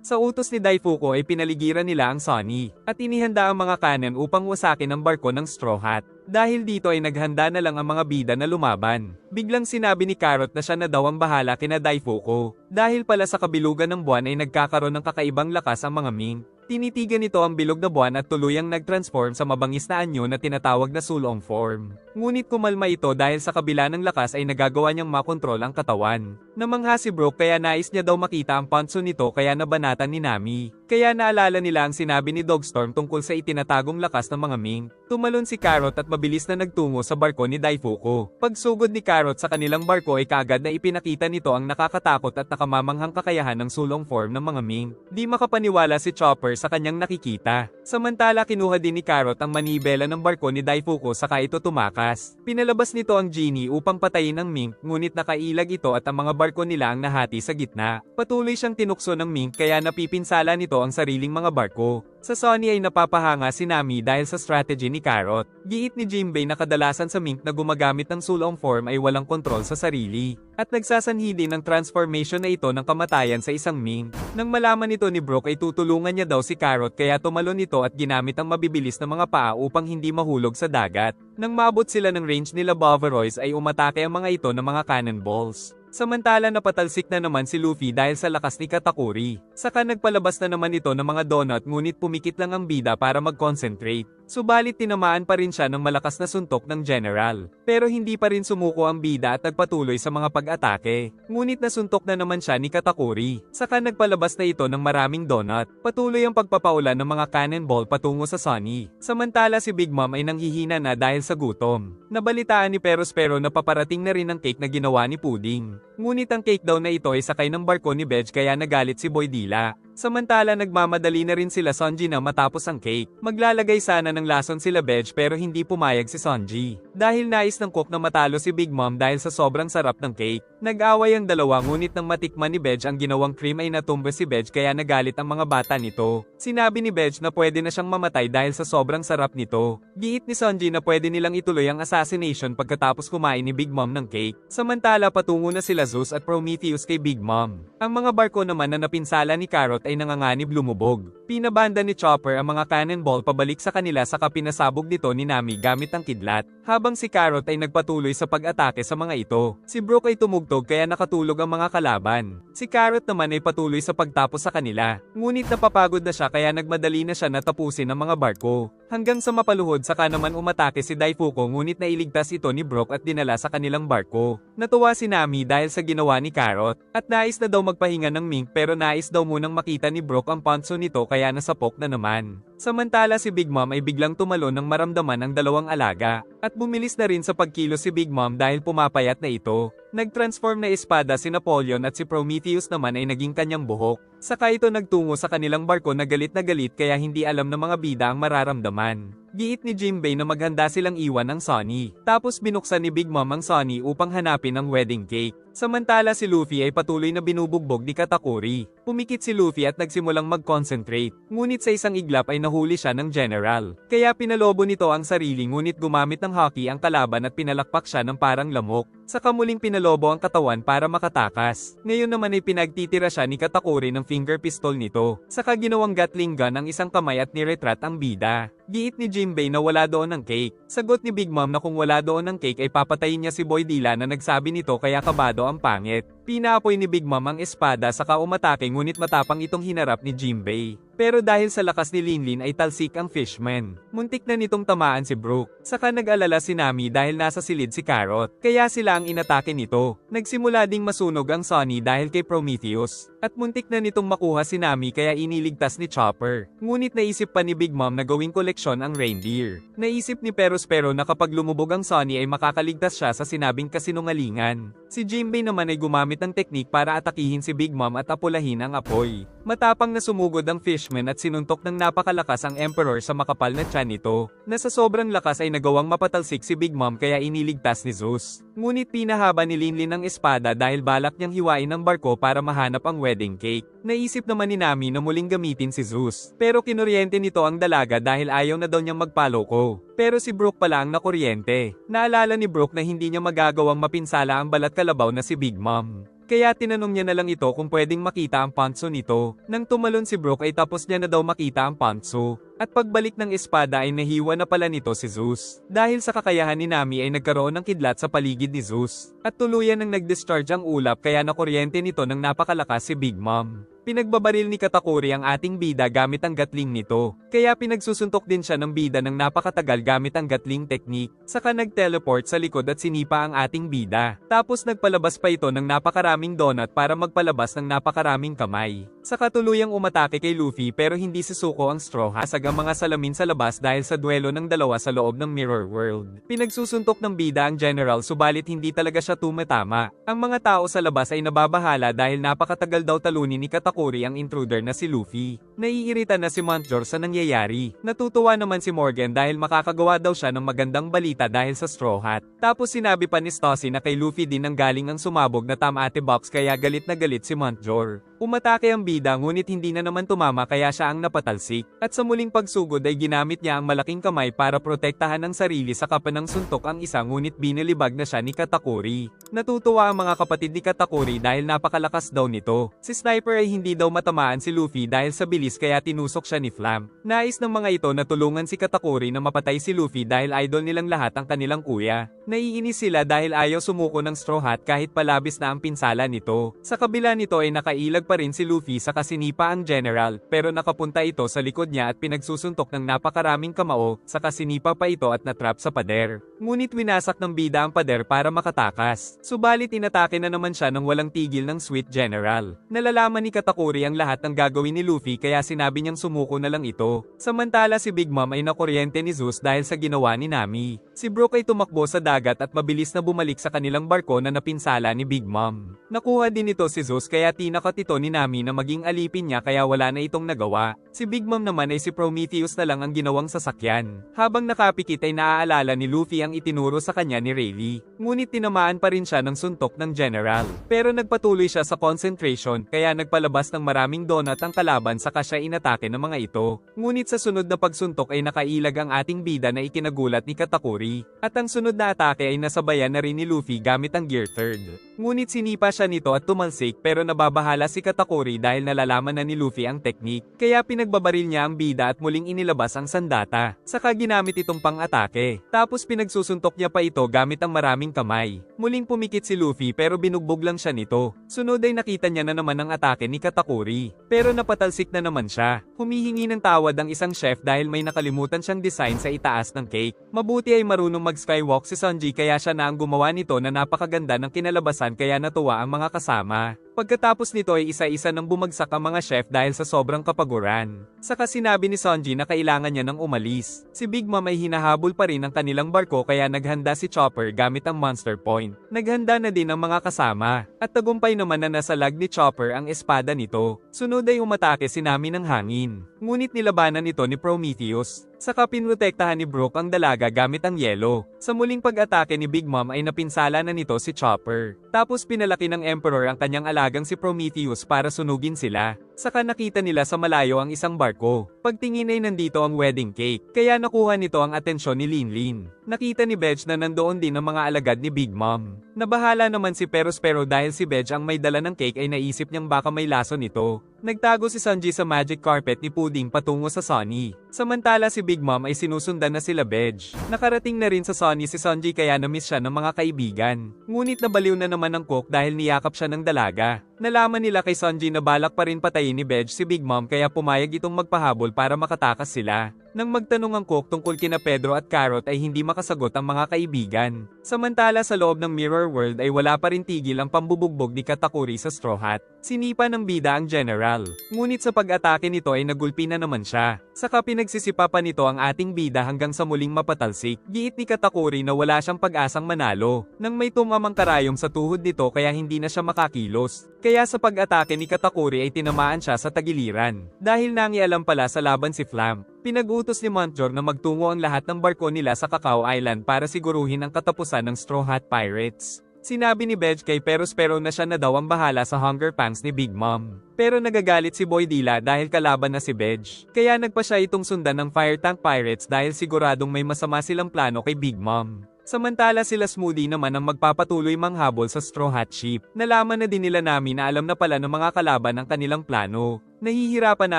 Sa utos ni Daifuku ay pinaligiran nila ang Sunny at inihanda ang mga cannon upang wasakin ang barko ng Straw Hat. Dahil dito ay naghanda na lang ang mga bida na lumaban. Biglang sinabi ni Carrot na siya na daw ang bahala kina Daifuku. Dahil pala sa kabilugan ng buwan ay nagkakaroon ng kakaibang lakas ang mga mink. Tinitigan nito ang bilog na buwan at tuluyang nag-transform sa mabangis na anyo na tinatawag na sulong form. Ngunit kumalma ito dahil sa kabila ng lakas ay nagagawa niyang makontrol ang katawan. Namangha si Brook kaya nais niya daw makita ang panso nito kaya nabanatan ni Nami. Kaya naalala nila ang sinabi ni Dogstorm tungkol sa itinatagong lakas ng mga mink. Tumalon si Carrot at mabilis na nagtungo sa barko ni Daifuku. Pagsugod ni Carrot sa kanilang barko ay kaagad na ipinakita nito ang nakakatakot at nakamamanghang kakayahan ng sulong form ng mga mink. Di makapaniwala si Chopper sa kanyang nakikita. Samantala kinuha din ni Carrot ang manibela ng barko ni Daifuku saka ito tumakas. Pinalabas nito ang genie upang patayin ang mink ngunit nakailag ito at ang mga barko nila ang nahati sa gitna. Patuloy siyang tinukso ng mink kaya napipinsala nito ang sariling mga barko. Sa Sunny ay napapahanga si Nami dahil sa strategy ni Carrot. Giit ni Jinbei na kadalasan sa mink na gumagamit ng sulong form ay walang kontrol sa sarili. At nagsasanhi din ng transformation na ito ng kamatayan sa isang mink. Nang malaman nito ni Brook ay tutulungan niya daw si Carrot kaya tumalon ito at ginamit ang mabibilis na mga paa upang hindi mahulog sa dagat. Nang maabot sila ng range nila Boveroys ay umatake ang mga ito ng mga cannonballs. Samantala napatalsik na naman si Luffy dahil sa lakas ni Katakuri. Saka nagpalabas na naman ito ng mga donut ngunit pumikit lang ang bida para mag-concentrate. Subalit tinamaan pa rin siya ng malakas na suntok ng general. Pero hindi pa rin sumuko ang bida at nagpatuloy sa mga pag-atake. Ngunit nasuntok na naman siya ni Katakuri. Saka nagpalabas na ito ng maraming donut. Patuloy ang pagpapaulan ng mga cannonball patungo sa Sunny. Samantala si Big Mom ay nanghihina na dahil sa gutom. Nabalitaan ni Perospero na paparating na rin ang cake na ginawa ni Pudding. Ngunit ang cake daw na ito ay sakay ng barko ni Bedge kaya nagalit si Boy Dila. Samantala nagmamadali na rin sila Sanji na matapos ang cake. Maglalagay sana ng lason sila Bedge pero hindi pumayag si Sanji. Dahil nais ng cook na matalo si Big Mom dahil sa sobrang sarap ng cake. Nag-away ang dalawa ngunit nang matikman ni Bedge ang ginawang cream ay natumba si Bedge kaya nagalit ang mga bata nito. Sinabi ni Bedge na pwede na siyang mamatay dahil sa sobrang sarap nito. Giit ni Sanji na pwede nilang ituloy ang assassination pagkatapos kumain ni Big Mom ng cake. Samantala patungo na sila Zeus at Prometheus kay Big Mom. Ang mga barko naman na napinsala ni Carrot ay nanganganib lumubog. Pinabanda ni Chopper ang mga cannonball pabalik sa kanila saka pinasabog nito ni Nami gamit ang kidlat. Habang si Carrot ay nagpatuloy sa pag-atake sa mga ito. Si Brook ay tumugtog kaya nakatulog ang mga kalaban. Si Carrot naman ay patuloy sa pagtapos sa kanila. Ngunit napapagod na siya kaya nagmadali na siya na tapusin ang mga barko. Hanggang sa mapaluhod saka naman umatake si Daifuku ngunit nailigtas ito ni Brook at dinala sa kanilang barko. Natuwa si Nami dahil sa ginawa ni Carrot at nais na daw magpahinga ng mink pero nais daw munang makita ni Brook ang panso nito kaya nasapok na naman. Samantala si Big Mom ay biglang tumalon nang maramdaman ang dalawang alaga at bumilis na rin sa pagkilos si Big Mom dahil pumapayat na ito. Nag-transform na espada si Napoleon at si Prometheus naman ay naging kanyang buhok. Saka ito nagtungo sa kanilang barko na galit kaya hindi alam ng mga bida ang mararamdaman. Giit ni Jinbei na maghanda silang iwan ng Sunny. Tapos binuksan ni Big Mom ang Sunny upang hanapin ang wedding cake. Samantala si Luffy ay patuloy na binubugbog ni Katakuri. Pumikit si Luffy at nagsimulang mag-concentrate. Ngunit sa isang iglap ay nahuli siya ng general. Kaya pinalobo nito ang sarili ngunit gumamit ng haki ang kalaban at pinalakpak siya ng parang lamok. Saka muling pinalobo ang katawan para makatakas. Ngayon naman ay pinagtitira siya ni Katakuri ng finger pistol nito. Saka ginawang Gatling gun ang isang kamay at niretrat ang bida. Giit ni Jinbei na wala doon ng cake. Sagot ni Big Mom na kung wala doon ng cake ay papatayin niya si Boy Dila na nagsabi nito kaya kabado ang pangit. Pinaapoy ni Big Mom ang espada saka umatake ngunit matapang itong hinarap ni Jinbei. Pero dahil sa lakas ni Linlin ay talsik ang fishman. Muntik na nitong tamaan si Brook. Saka nag-alala si Nami dahil nasa silid si Carrot. Kaya sila ang inatake nito. Nagsimula ding masunog ang Sunny dahil kay Prometheus. At muntik na nitong makuha si Nami kaya iniligtas ni Chopper. Ngunit naisip pa ni Big Mom na gawing koleksyon ang reindeer. Naisip ni Perospero na kapag lumubog ang Sunny ay makakaligtas siya sa sinabing kasinungalingan. Si Jinbei naman ay gumamit ng teknik para atakihin si Big Mom at apulahin ang apoy. Matapang na sumugod ang fishman at sinuntok ng napakalakas ang Emperor sa makapal na tiyan nito, na sa sobrang lakas ay nagawang mapatalsik si Big Mom kaya iniligtas ni Zeus. Ngunit pinahaba ni Linlin ang espada dahil balak niyang hiwain ang barko para mahanap ang wedding cake. Naisip naman ni Nami na muling gamitin si Zeus, pero kinuryente nito ang dalaga dahil ayaw na daw niyang magpaloko. Pero si Brook pala ang nakuryente. Naalala ni Brook na hindi niya magagawang mapinsala ang balat kalabaw na si Big Mom. Kaya tinanong niya na lang ito kung pwedeng makita ang pantso nito. Nang tumalon si Brook ay tapos niya na daw makita ang pantso. At pagbalik ng espada ay nahiwa na pala nito si Zeus. Dahil sa kakayahan ni Nami ay nagkaroon ng kidlat sa paligid ni Zeus. At tuluyan nang nag-discharge ang ulap kaya nakuryente nito ng napakalakas si Big Mom. Pinagbabaril ni Katakuri ang ating bida gamit ang gatling nito. Kaya pinagsusuntok din siya ng bida ng napakatagal gamit ang gatling technique. Saka nag-teleport sa likod at sinipa ang ating bida. Tapos nagpalabas pa ito ng napakaraming donut para magpalabas ng napakaraming kamay. Saka tuluyang umatake kay Luffy pero hindi susuko ang Straw Hat ang mga salamin sa labas dahil sa duelo ng dalawa sa loob ng Mirror World. Pinagsusuntok ng bida ang General subalit hindi talaga siya tumatama. Ang mga tao sa labas ay nababahala dahil napakatagal daw talunin ni Katakuri ang intruder na si Luffy. Naiirita na si Montjor sa nangyayari. Natutuwa naman si Morgan dahil makakagawa daw siya ng magandang balita dahil sa Straw Hat. Tapos sinabi pa ni Stossy na kay Luffy din ang galing ang sumabog na Tamate Box kaya galit na galit si Montjor. Umatake ang bida ngunit hindi na naman tumama kaya siya ang napatalsik. At sa muling pagsugod ay ginamit niya ang malaking kamay para protektahan ang sarili sa kapanang suntok ang isa ngunit binilibag na siya ni Katakuri. Natutuwa ang mga kapatid ni Katakuri dahil napakalakas daw nito. Si Sniper ay hindi daw matamaan si Luffy dahil sa bilis kaya tinusok siya ni Flam. Nais ng mga ito na tulungan si Katakuri na mapatay si Luffy dahil idol nilang lahat ang kanilang kuya. Naiinis sila dahil ayaw sumuko ng Straw Hat kahit palabis na ang pinsala nito. Sa kabila nito ay nakailag pa rin si Luffy sa kasinipa ang General pero nakapunta ito sa likod niya at pinagsusuntok ng napakaraming kamao, sa kasinipa pa ito at natrap sa pader. Ngunit winasak ng bida ang pader para makatakas. Subalit inatake na naman siya ng walang tigil ng Sweet General. Nalalaman ni Katakuri ang lahat ng gagawin ni Luffy kaya sinabi niyang sumuko na lang ito. Samantala si Big Mom ay nakuryente ni Zeus dahil sa ginawa ni Nami. Si Brook ay tumakbo sa dagat at mabilis na bumalik sa kanilang barko na napinsala ni Big Mom. Nakuha din ito si Zeus kaya tinakot ito ni Nami na maging alipin niya kaya wala na itong nagawa. Si Big Mom naman ay si Prometheus na lang ang ginawang sasakyan. Habang nakapikit ay naaalala ni Luffy ang itinuro sa kanya ni Rayleigh. Ngunit tinamaan pa rin siya ng suntok ng General. Pero nagpatuloy siya sa concentration kaya nagpalabas ng maraming donut ang kalaban saka siya inatake ng mga ito. Ngunit sa sunod na pagsuntok ay nakailag ang ating bida na ikinagulat ni Katakuri. At ang sunod na atake ay nasabayan na rin ni Luffy gamit ang Gear 3rd. Ngunit sinipa siya nito at tumalsik pero nababahala si Katakuri dahil nalalaman na ni Luffy ang teknik. Kaya pinagbabaril niya ang bida at muling inilabas ang sandata. Saka ginamit itong pang-atake. Tapos pinagsusuntok niya pa ito gamit ang maraming kamay. Muling pumikit si Luffy pero binugbog lang siya nito. Sunod ay nakita niya na naman ang atake ni Katakuri. Pero napatalsik na naman siya. Humihingi ng tawad ang isang chef dahil may nakalimutan siyang design sa itaas ng cake. Mabuti ay marunong mag-skywalk si Sanji kaya siya na ang gumawa nito na napakaganda ng kinalabasan kaya natuwa ang mga kasama. Pagkatapos nito ay isa-isa nang bumagsak ang mga chef dahil sa sobrang kapaguran. Saka sinabi ni Sanji na kailangan niya nang umalis. Si Big Mom ay hinahabol pa rin ang kanilang barko kaya naghanda si Chopper gamit ang Monster Point. Naghanda na din ang mga kasama. At tagumpay naman na nasalag ni Chopper ang espada nito. Sunod ay umatake si Nami ng hangin. Ngunit nilabanan ito ni Prometheus. Saka pinrotektahan ni Brook ang dalaga gamit ang yelo. Sa muling pag-atake ni Big Mom ay napinsala na nito si Chopper. Tapos pinalaki ng Emperor ang kanyang alagang si Prometheus para sunugin sila. Saka nakita nila sa malayo ang isang barko. Pagtingin ay nandito ang wedding cake, kaya nakuha nito ang atensyon ni Linlin. Nakita ni Bedge na nandoon din ang mga alagad ni Big Mom. Nabahala naman si Pero dahil si Bedge ang may dala ng cake ay naisip niyang baka may lason nito. Nagtago si Sunji sa magic carpet ni Pudding patungo sa Sunny. Samantala si Big Mom ay sinusundan na sila Bedge. Nakarating na rin sa Sunny si Sunji kaya na-miss siya ng mga kaibigan. Ngunit nabaliw na naman ng cook dahil niyakap siya ng dalaga. Nalaman nila kay Sunji na balak pa rin patayin ni Bedge si Big Mom kaya pumayag itong magpahabol para makatakas sila. Nang magtanong ang cook tungkol kina Pedro at Carrot ay hindi makasagot ang mga kaibigan. Samantala sa loob ng Mirror World ay wala pa rin tigil ang pambubugbog ni Katakuri sa Straw Hat. Sinipa ng bida ang general. Ngunit sa pag-atake nito ay nagulpi na naman siya. Saka pinagsisipa pa nito ang ating bida hanggang sa muling mapatalsik. Giit ni Katakuri na wala siyang pag-asang manalo. Nang may tumamang karayom sa tuhod nito kaya hindi na siya makakilos. Kaya sa pag-atake ni Katakuri ay tinamaan siya sa tagiliran. Dahil nangialam pala sa laban si Flamp. Pinag-utos ni Montjor na magtungo ang lahat ng barko nila sa Cacao Island para siguruhin ang katapusan ng Straw Hat Pirates. Sinabi ni Bedge kay Pero na siya na daw ang bahala sa hunger pangs ni Big Mom. Pero nagagalit si Boy Dila dahil kalaban na si Bedge. Kaya nagpa siya itong sundan ng Fire Tank Pirates dahil siguradong may masama silang plano kay Big Mom. Samantala sila Smoothie naman ang magpapatuloy manghabol sa Straw Hat Ship. Nalaman na din nila Nami na alam na pala ng mga kalaban ang kanilang plano. Nahihirapan na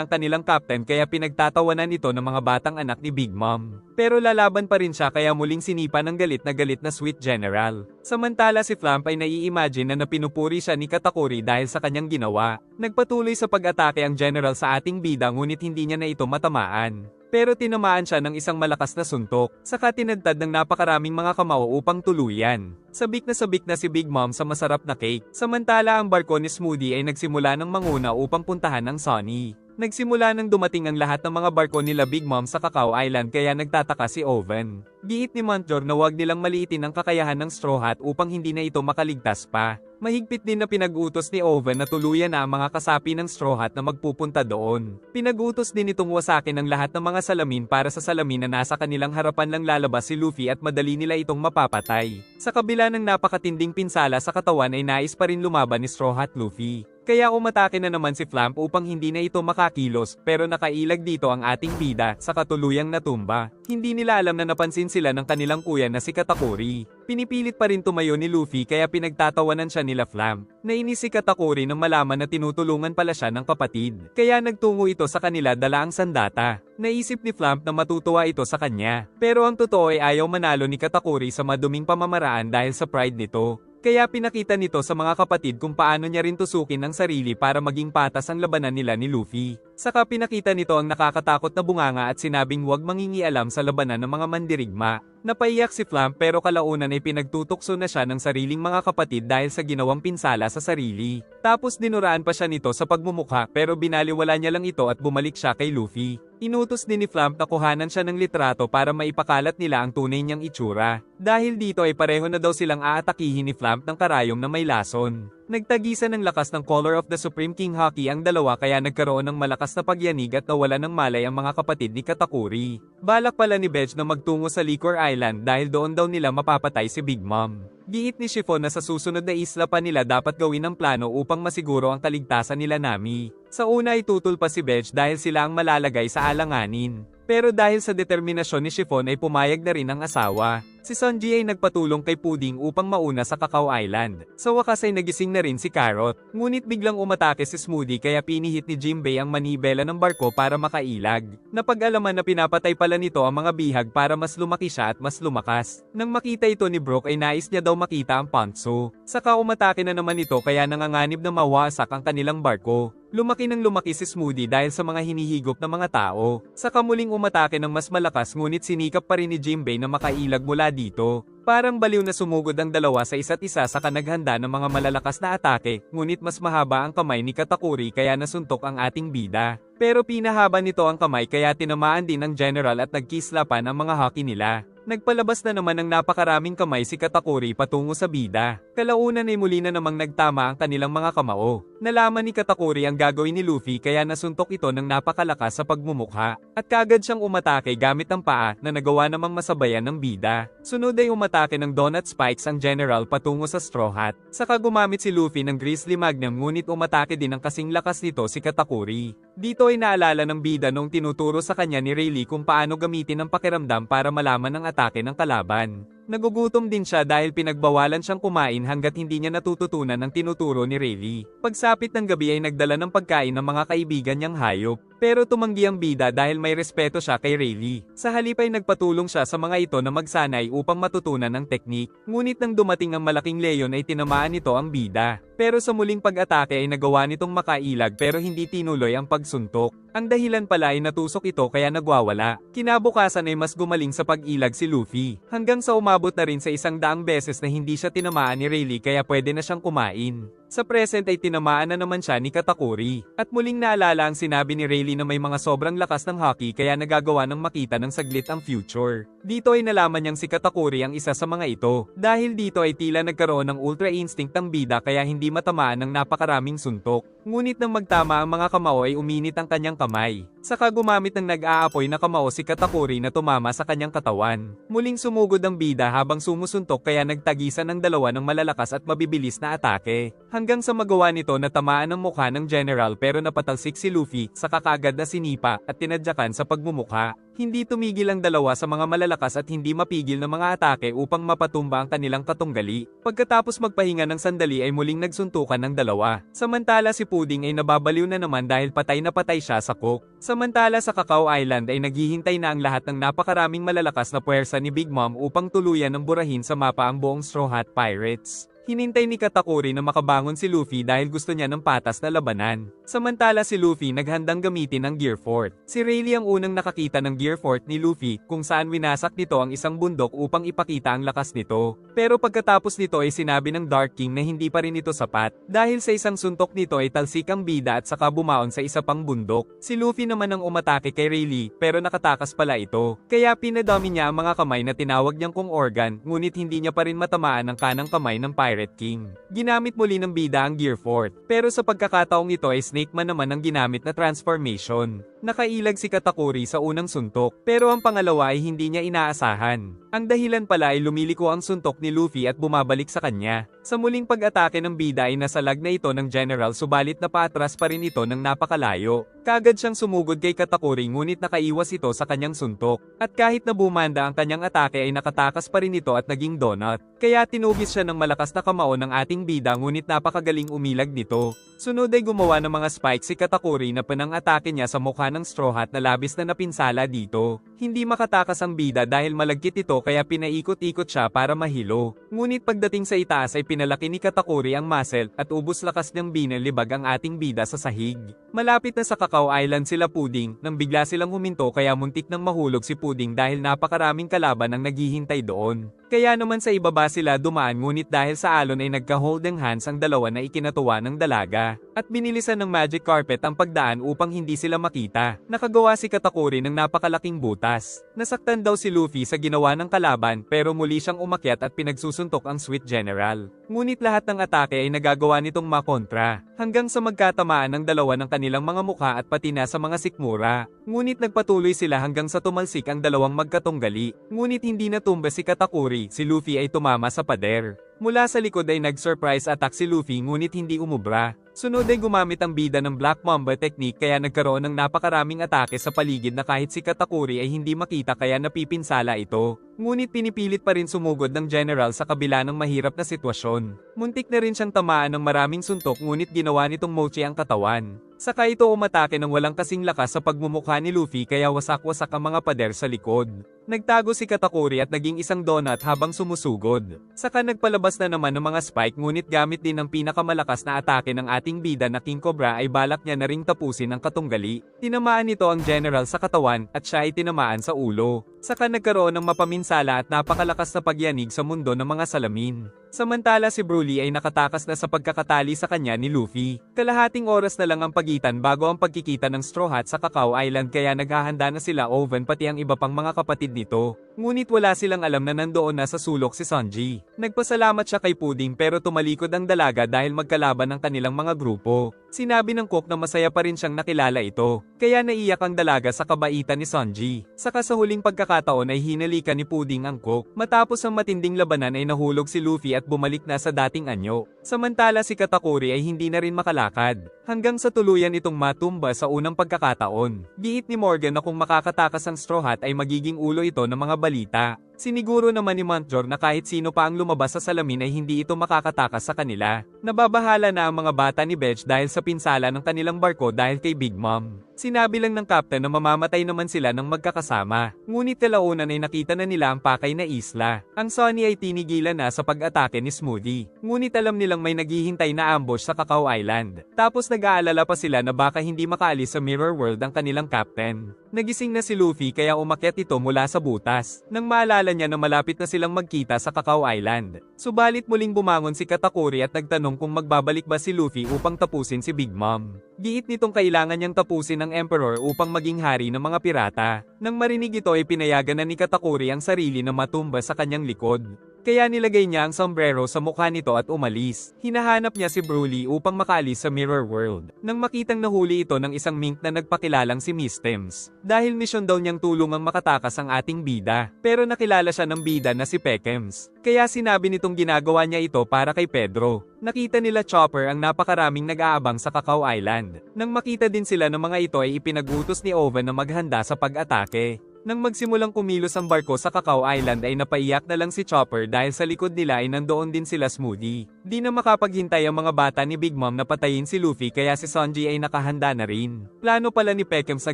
ang kanilang captain kaya pinagtatawanan ito ng mga batang anak ni Big Mom. Pero lalaban pa rin siya kaya muling sinipa ng galit na Sweet General. Samantala si Flamp ay nai-imagine na napinupuri siya ni Katakuri dahil sa kanyang ginawa. Nagpatuloy sa pag-atake ang general sa ating bida ngunit hindi niya na ito matamaan. Pero tinamaan siya ng isang malakas na suntok, saka tinadtad ng napakaraming mga kamao upang tuluyan. Sabik na si Big Mom sa masarap na cake, samantala ang barko ni Smoothie ay nagsimula ng manguna upang puntahan ang Sunny. Nagsimula nang dumating ang lahat ng mga barko nila Big Mom sa Cacao Island kaya nagtataka si Oven. Giit ni Montjor na wag nilang maliitin ang kakayahan ng Straw Hat upang hindi na ito makaligtas pa. Mahigpit din na pinag-utos ni Oven na tuluyan na ang mga kasapi ng Straw Hat na magpupunta doon. Pinag-utos din itong wasakin ang lahat ng mga salamin para sa salamin na nasa kanilang harapan lang lalabas si Luffy at madali nila itong mapapatay. Sa kabila ng napakatinding pinsala sa katawan ay nais pa rin lumaban ni Straw Hat Luffy. Kaya umatake na naman si Flamp upang hindi na ito makakilos pero nakailag dito ang ating bida sa katuluyang natumba. Hindi nila alam na napansin sila ng kanilang kuya na si Katakuri. Pinipilit pa rin tumayo ni Luffy kaya pinagtatawanan siya nila Flamp. Nainis si Katakuri nang malaman na tinutulungan pala siya ng kapatid. Kaya nagtungo ito sa kanila dala ang sandata. Naisip ni Flamp na matutuwa ito sa kanya. Pero ang totoo ay ayaw manalo ni Katakuri sa maduming pamamaraan dahil sa pride nito. Kaya pinakita nito sa mga kapatid kung paano niya rin tusukin ang sarili para maging patas ang labanan nila ni Luffy. Saka pinakita nito ang nakakatakot na bunganga at sinabing huwag mangingialam sa labanan ng mga mandirigma. Napaiyak si Flamp pero kalaunan ay pinagtutukso na siya ng sariling mga kapatid dahil sa ginawang pinsala sa sarili. Tapos dinuraan pa siya nito sa pagmumukha pero binaliwala niya lang ito at bumalik siya kay Luffy. Inutos din ni Flamp na kuhanan siya ng litrato para maipakalat nila ang tunay niyang itsura. Dahil dito ay pareho na daw silang aatakihin ni Flamp ng karayom na may lason. Nagtagisan ng lakas ng Color of the Supreme King Haki ang dalawa kaya nagkaroon ng malakas na pagyanig at nawala ng malay ang mga kapatid ni Katakuri. Balak pala ni Bedge na magtungo sa Liquor Island dahil doon daw nila mapapatay si Big Mom. Giit ni Chiffon na sa susunod na isla pa nila dapat gawin ang plano upang masiguro ang kaligtasan nila Nami. Sa una ay tutol pa si Bedge dahil sila ang malalagay sa alanganin. Pero dahil sa determinasyon ni Chiffon ay pumayag na rin ang asawa. Si Sunji ay nagpatulong kay Pudding upang mauna sa Cacao Island. Sa wakas ay nagising na rin si Carrot. Ngunit biglang umatake si Smoothie kaya pinihit ni Jimbei ang manibela ng barko para makailag. Napag-alaman na pinapatay pala nito ang mga bihag para mas lumaki siya at mas lumakas. Nang makita ito ni Brook ay nais niya daw makita ang Ponzo. Saka umatake na naman ito kaya nanganganib na mawasak ang kanilang barko. Lumaki si Smoothie dahil sa mga hinihigop ng mga tao. Saka muling umatake ng mas malakas ngunit sinikap pa rin ni Jimbei na makailag mula dito. Parang baliw na sumugod ang dalawa sa isa't isa sa kanaghanda ng mga malalakas na atake, ngunit mas mahaba ang kamay ni Katakuri kaya nasuntok ang ating bida. Pero pinahaba nito ang kamay kaya tinamaan din ng general at nagkislapan ang mga hockey nila. Nagpalabas na naman ng napakaraming kamay si Katakuri patungo sa bida. Kalaunan ay muli na namang nagtama ang kanilang mga kamao. Nalaman ni Katakuri ang gagawin ni Luffy kaya nasuntok ito ng napakalakas sa pagmumukha, at kaagad siyang umatake gamit ang paa na nagawa namang masabayan ng bida. Sunod ay umatake ng Donut Spikes ang General patungo sa Straw Hat. Saka gumamit si Luffy ng Grizzly Magnum ngunit umatake din ang kasing lakas nito si Katakuri. Dito ay naalala ng bida nung tinuturo sa kanya ni Rayleigh kung paano gamitin ang pakiramdam para malaman ang atake ng kalaban. Nagugutom din siya dahil pinagbawalan siyang kumain hanggat hindi niya natututunan ang tinuturo ni Rayleigh. Pagsapit ng gabi ay nagdala ng pagkain ng mga kaibigan niyang hayop. Pero tumanggi ang bida dahil may respeto siya kay Rayleigh. Sa halip ay nagpatulong siya sa mga ito na magsanay upang matutunan ang teknik. Ngunit nang dumating ang malaking leon ay tinamaan nito ang bida. Pero sa muling pag-atake ay nagawa nitong makailag pero hindi tinuloy ang pagsuntok. Ang dahilan pala ay natusok ito kaya nagwawala. Kinabukasan ay mas gumaling sa pag-ilag si Luffy. Hanggang sa umabot na rin sa 100 beses na hindi siya tinamaan ni Rayleigh kaya pwede na siyang kumain. Sa present ay tinamaan na naman siya ni Katakuri. At muling naalala ang sinabi ni Rayleigh na may mga sobrang lakas ng hockey kaya nagagawa ng makita ng saglit ang future. Dito ay nalaman niyang si Katakuri ang isa sa mga ito. Dahil dito ay tila nagkaroon ng ultra instinct ang bida kaya hindi matamaan ng napakaraming suntok. Ngunit nang magtama ang mga kamao ay uminit ang kanyang kamay. Saka gumamit ng nag-aapoy na kamao si Katakuri na tumama sa kanyang katawan. Muling sumugod ang bida habang sumusuntok kaya nagtagisan ng dalawa ng malalakas at mabibilis na atake. Hanggang sa magawa nito na tamaan ang mukha ng General pero napatalsik si Luffy sa kaagad na sinipa at tinadyakan sa pagmumukha. Hindi tumigil ang dalawa sa mga malalakas at hindi mapigil ng mga atake upang mapatumba ang kanilang katunggali. Pagkatapos magpahinga ng sandali ay muling nagsuntukan ng dalawa. Samantala si Pudding ay nababaliw na naman dahil patay na patay siya sa cook. Samantala sa Cacao Island ay naghihintay na ang lahat ng napakaraming malalakas na puwersa ni Big Mom upang tuluyan ng burahin sa mapa ang buong Straw Hat Pirates. Hinintay ni Katakuri na makabangon si Luffy dahil gusto niya ng patas na labanan. Samantala si Luffy naghandang gamitin ang Gear Fort. Si Rayleigh ang unang nakakita ng Gear Fort ni Luffy kung saan winasak nito ang isang bundok upang ipakita ang lakas nito. Pero pagkatapos nito ay sinabi ng Dark King na hindi pa rin ito sapat dahil sa isang suntok nito ay talsik ang bida at saka bumaon sa isa pang bundok. Si Luffy naman ang umatake kay Rayleigh pero nakatakas pala ito. Kaya pinadami niya ang mga kamay na tinawag niyang kung organ ngunit hindi niya pa rin matamaan ang kanang kamay ng Pirate King. Ginamit muli ng bida ang Gear Fort, pero sa pagkakataong ito ay Snake Man naman ang ginamit na transformation. Nakailag si Katakuri sa unang suntok, pero ang pangalawa ay hindi niya inaasahan. Ang dahilan pala ay lumiliko ang suntok ni Luffy at bumabalik sa kanya. Sa muling pag-atake ng bida ay nasalag na ito ng General subalit napaatras pa rin ito ng napakalayo. Kaagad siyang sumugod kay Katakuri ngunit nakaiwas ito sa kanyang suntok. At kahit na bumanda ang kanyang atake ay nakatakas pa rin ito at naging donut. Kaya tinugis siya ng malakas na kamao ng ating bida ngunit napakagaling umilag nito. Sunod ay gumawa ng mga spike si Katakuri na panang-atake niya sa mukha ng Straw Hat na labis na napinsala dito. Hindi makatakas ang bida dahil malagkit ito kaya pinaikot-ikot siya para mahilo. Ngunit pagdating sa itaas ay pinalaki ni Katakuri ang muscle at ubos lakas niyang binalibag ang ating bida sa sahig. Malapit na sa Cacao Island sila Pudding nang bigla silang huminto kaya muntik nang mahulog si Pudding dahil napakaraming kalaban ang naghihintay doon. Kaya naman sa ibaba sila dumaan ngunit dahil sa alon ay nagka-holding hands ang dalawa na ikinatuwa ng dalaga. At binilisan ng magic carpet ang pagdaan upang hindi sila makita. Nakagawa si Katakuri ng napakalaking butas. Nasaktan daw si Luffy sa ginawa ng kalaban pero muli siyang umakyat at pinagsusuntok ang Sweet General. Ngunit lahat ng atake ay nagagawa nitong makontra. Hanggang sa magkatamaan ng dalawa ng kanilang mga mukha at pati na sa mga sikmura. Ngunit nagpatuloy sila hanggang sa tumalsik ang dalawang magkatunggali. Ngunit hindi natumba si Katakuri, si Luffy ay tumama sa pader. Mula sa likod ay nag-surprise attack si Luffy ngunit hindi umubra. Sunod ay gumamit ang bida ng Black Mamba technique kaya nagkaroon ng napakaraming atake sa paligid na kahit si Katakuri ay hindi makita kaya napipinsala ito. Ngunit pinipilit pa rin sumugod ng General sa kabila ng mahirap na sitwasyon. Muntik na rin siyang tamaan ng maraming suntok ngunit ginawa nitong mochi ang katawan. Saka ito umatake ng walang kasing lakas sa pagmumukha ni Luffy kaya wasak-wasak ang mga pader sa likod. Nagtago si Katakuri at naging isang donut habang sumusugod. Saka nagpalabas na naman ng mga spike ngunit gamit din ng pinakamalakas na atake ng ating bida na King Cobra ay balak niya na ring tapusin ang katunggali. Tinamaan nito ang General sa katawan at siya ay tinamaan sa ulo. Saka nagkaroon ng mapaminsala at napakalakas na pagyanig sa mundo ng mga salamin. Samantala si Broly ay nakatakas na sa pagkakatali sa kanya ni Luffy. Kalahating oras na lang ang pagitan bago ang pagkikita ng Straw Hat sa Cacao Island kaya naghahanda na sila Oven pati ang iba pang mga kapatid nito. Ngunit wala silang alam na nandoon na sa sulok si Sanji. Nagpasalamat siya kay Pudding pero tumalikod ang dalaga dahil magkalaban ang kanilang mga grupo. Sinabi ng cook na masaya pa rin siyang nakilala ito, kaya naiyak ang dalaga sa kabaitan ni Sanji. Saka sa huling pagkakataon ay hinalikan ni Pudding ang cook. Matapos ang matinding labanan ay nahulog si Luffy at bumalik na sa dating anyo. Samantala si Katakuri ay hindi na rin makalakad, hanggang sa tuluyan itong matumba sa unang pagkakataon. Giit ni Morgan na kung makakatakas ang Straw Hat ay magiging ulo ito ng mga balita. Siniguro naman ni Montjor na kahit sino pa ang lumabas sa salamin ay hindi ito makakatakas sa kanila. Nababahala na ang mga bata ni Bedge dahil sa pinsala ng kanilang barko dahil kay Big Mom. Sinabi lang ng captain na mamamatay naman sila ng magkakasama. Ngunit kalaunan ay nakita na nila ang pakay na isla. Ang Sunny ay tinigilan na sa pag-atake ni Smoothie. Ngunit alam nilang may naghihintay na ambush sa Cacao Island. Tapos nag-aalala pa sila na baka hindi makaalis sa Mirror World ang kanilang captain. Nagising na si Luffy kaya umakyat ito mula sa butas. Nang maalala niya na malapit na silang magkita sa Cacao Island. Subalit muling bumangon si Katakuri at nagtanong kung magbabalik ba si Luffy upang tapusin si Big Mom. Giit nitong kailangan niyang tapusin ang Emperor upang maging hari ng mga pirata. Nang marinig ito ay pinayagan na ni Katakuri ang sarili na matumba sa kanyang likod. Kaya nilagay niya ang sombrero sa mukha nito at umalis. Hinahanap niya si Broly upang makaalis sa Mirror World. Nang makitang nahuli ito ng isang mink na nagpakilalang si Mistems. Dahil misyon daw niyang tulungang makatakas ang ating bida. Pero nakilala siya ng bida na si Pekems. Kaya sinabi nitong ginagawa niya ito para kay Pedro. Nakita nila Chopper ang napakaraming nag-aabang sa Cacao Island. Nang makita din sila ng mga ito ay ipinag-utos ni Oven na maghanda sa pag-atake. Nang magsimulang kumilos ang barko sa Cacao Island ay napaiyak na lang si Chopper dahil sa likod nila ay nandoon din sila Smoothie. Di na makapaghintay ang mga bata ni Big Mom na patayin si Luffy kaya si Sanji ay nakahanda na rin. Plano pala ni Pekems na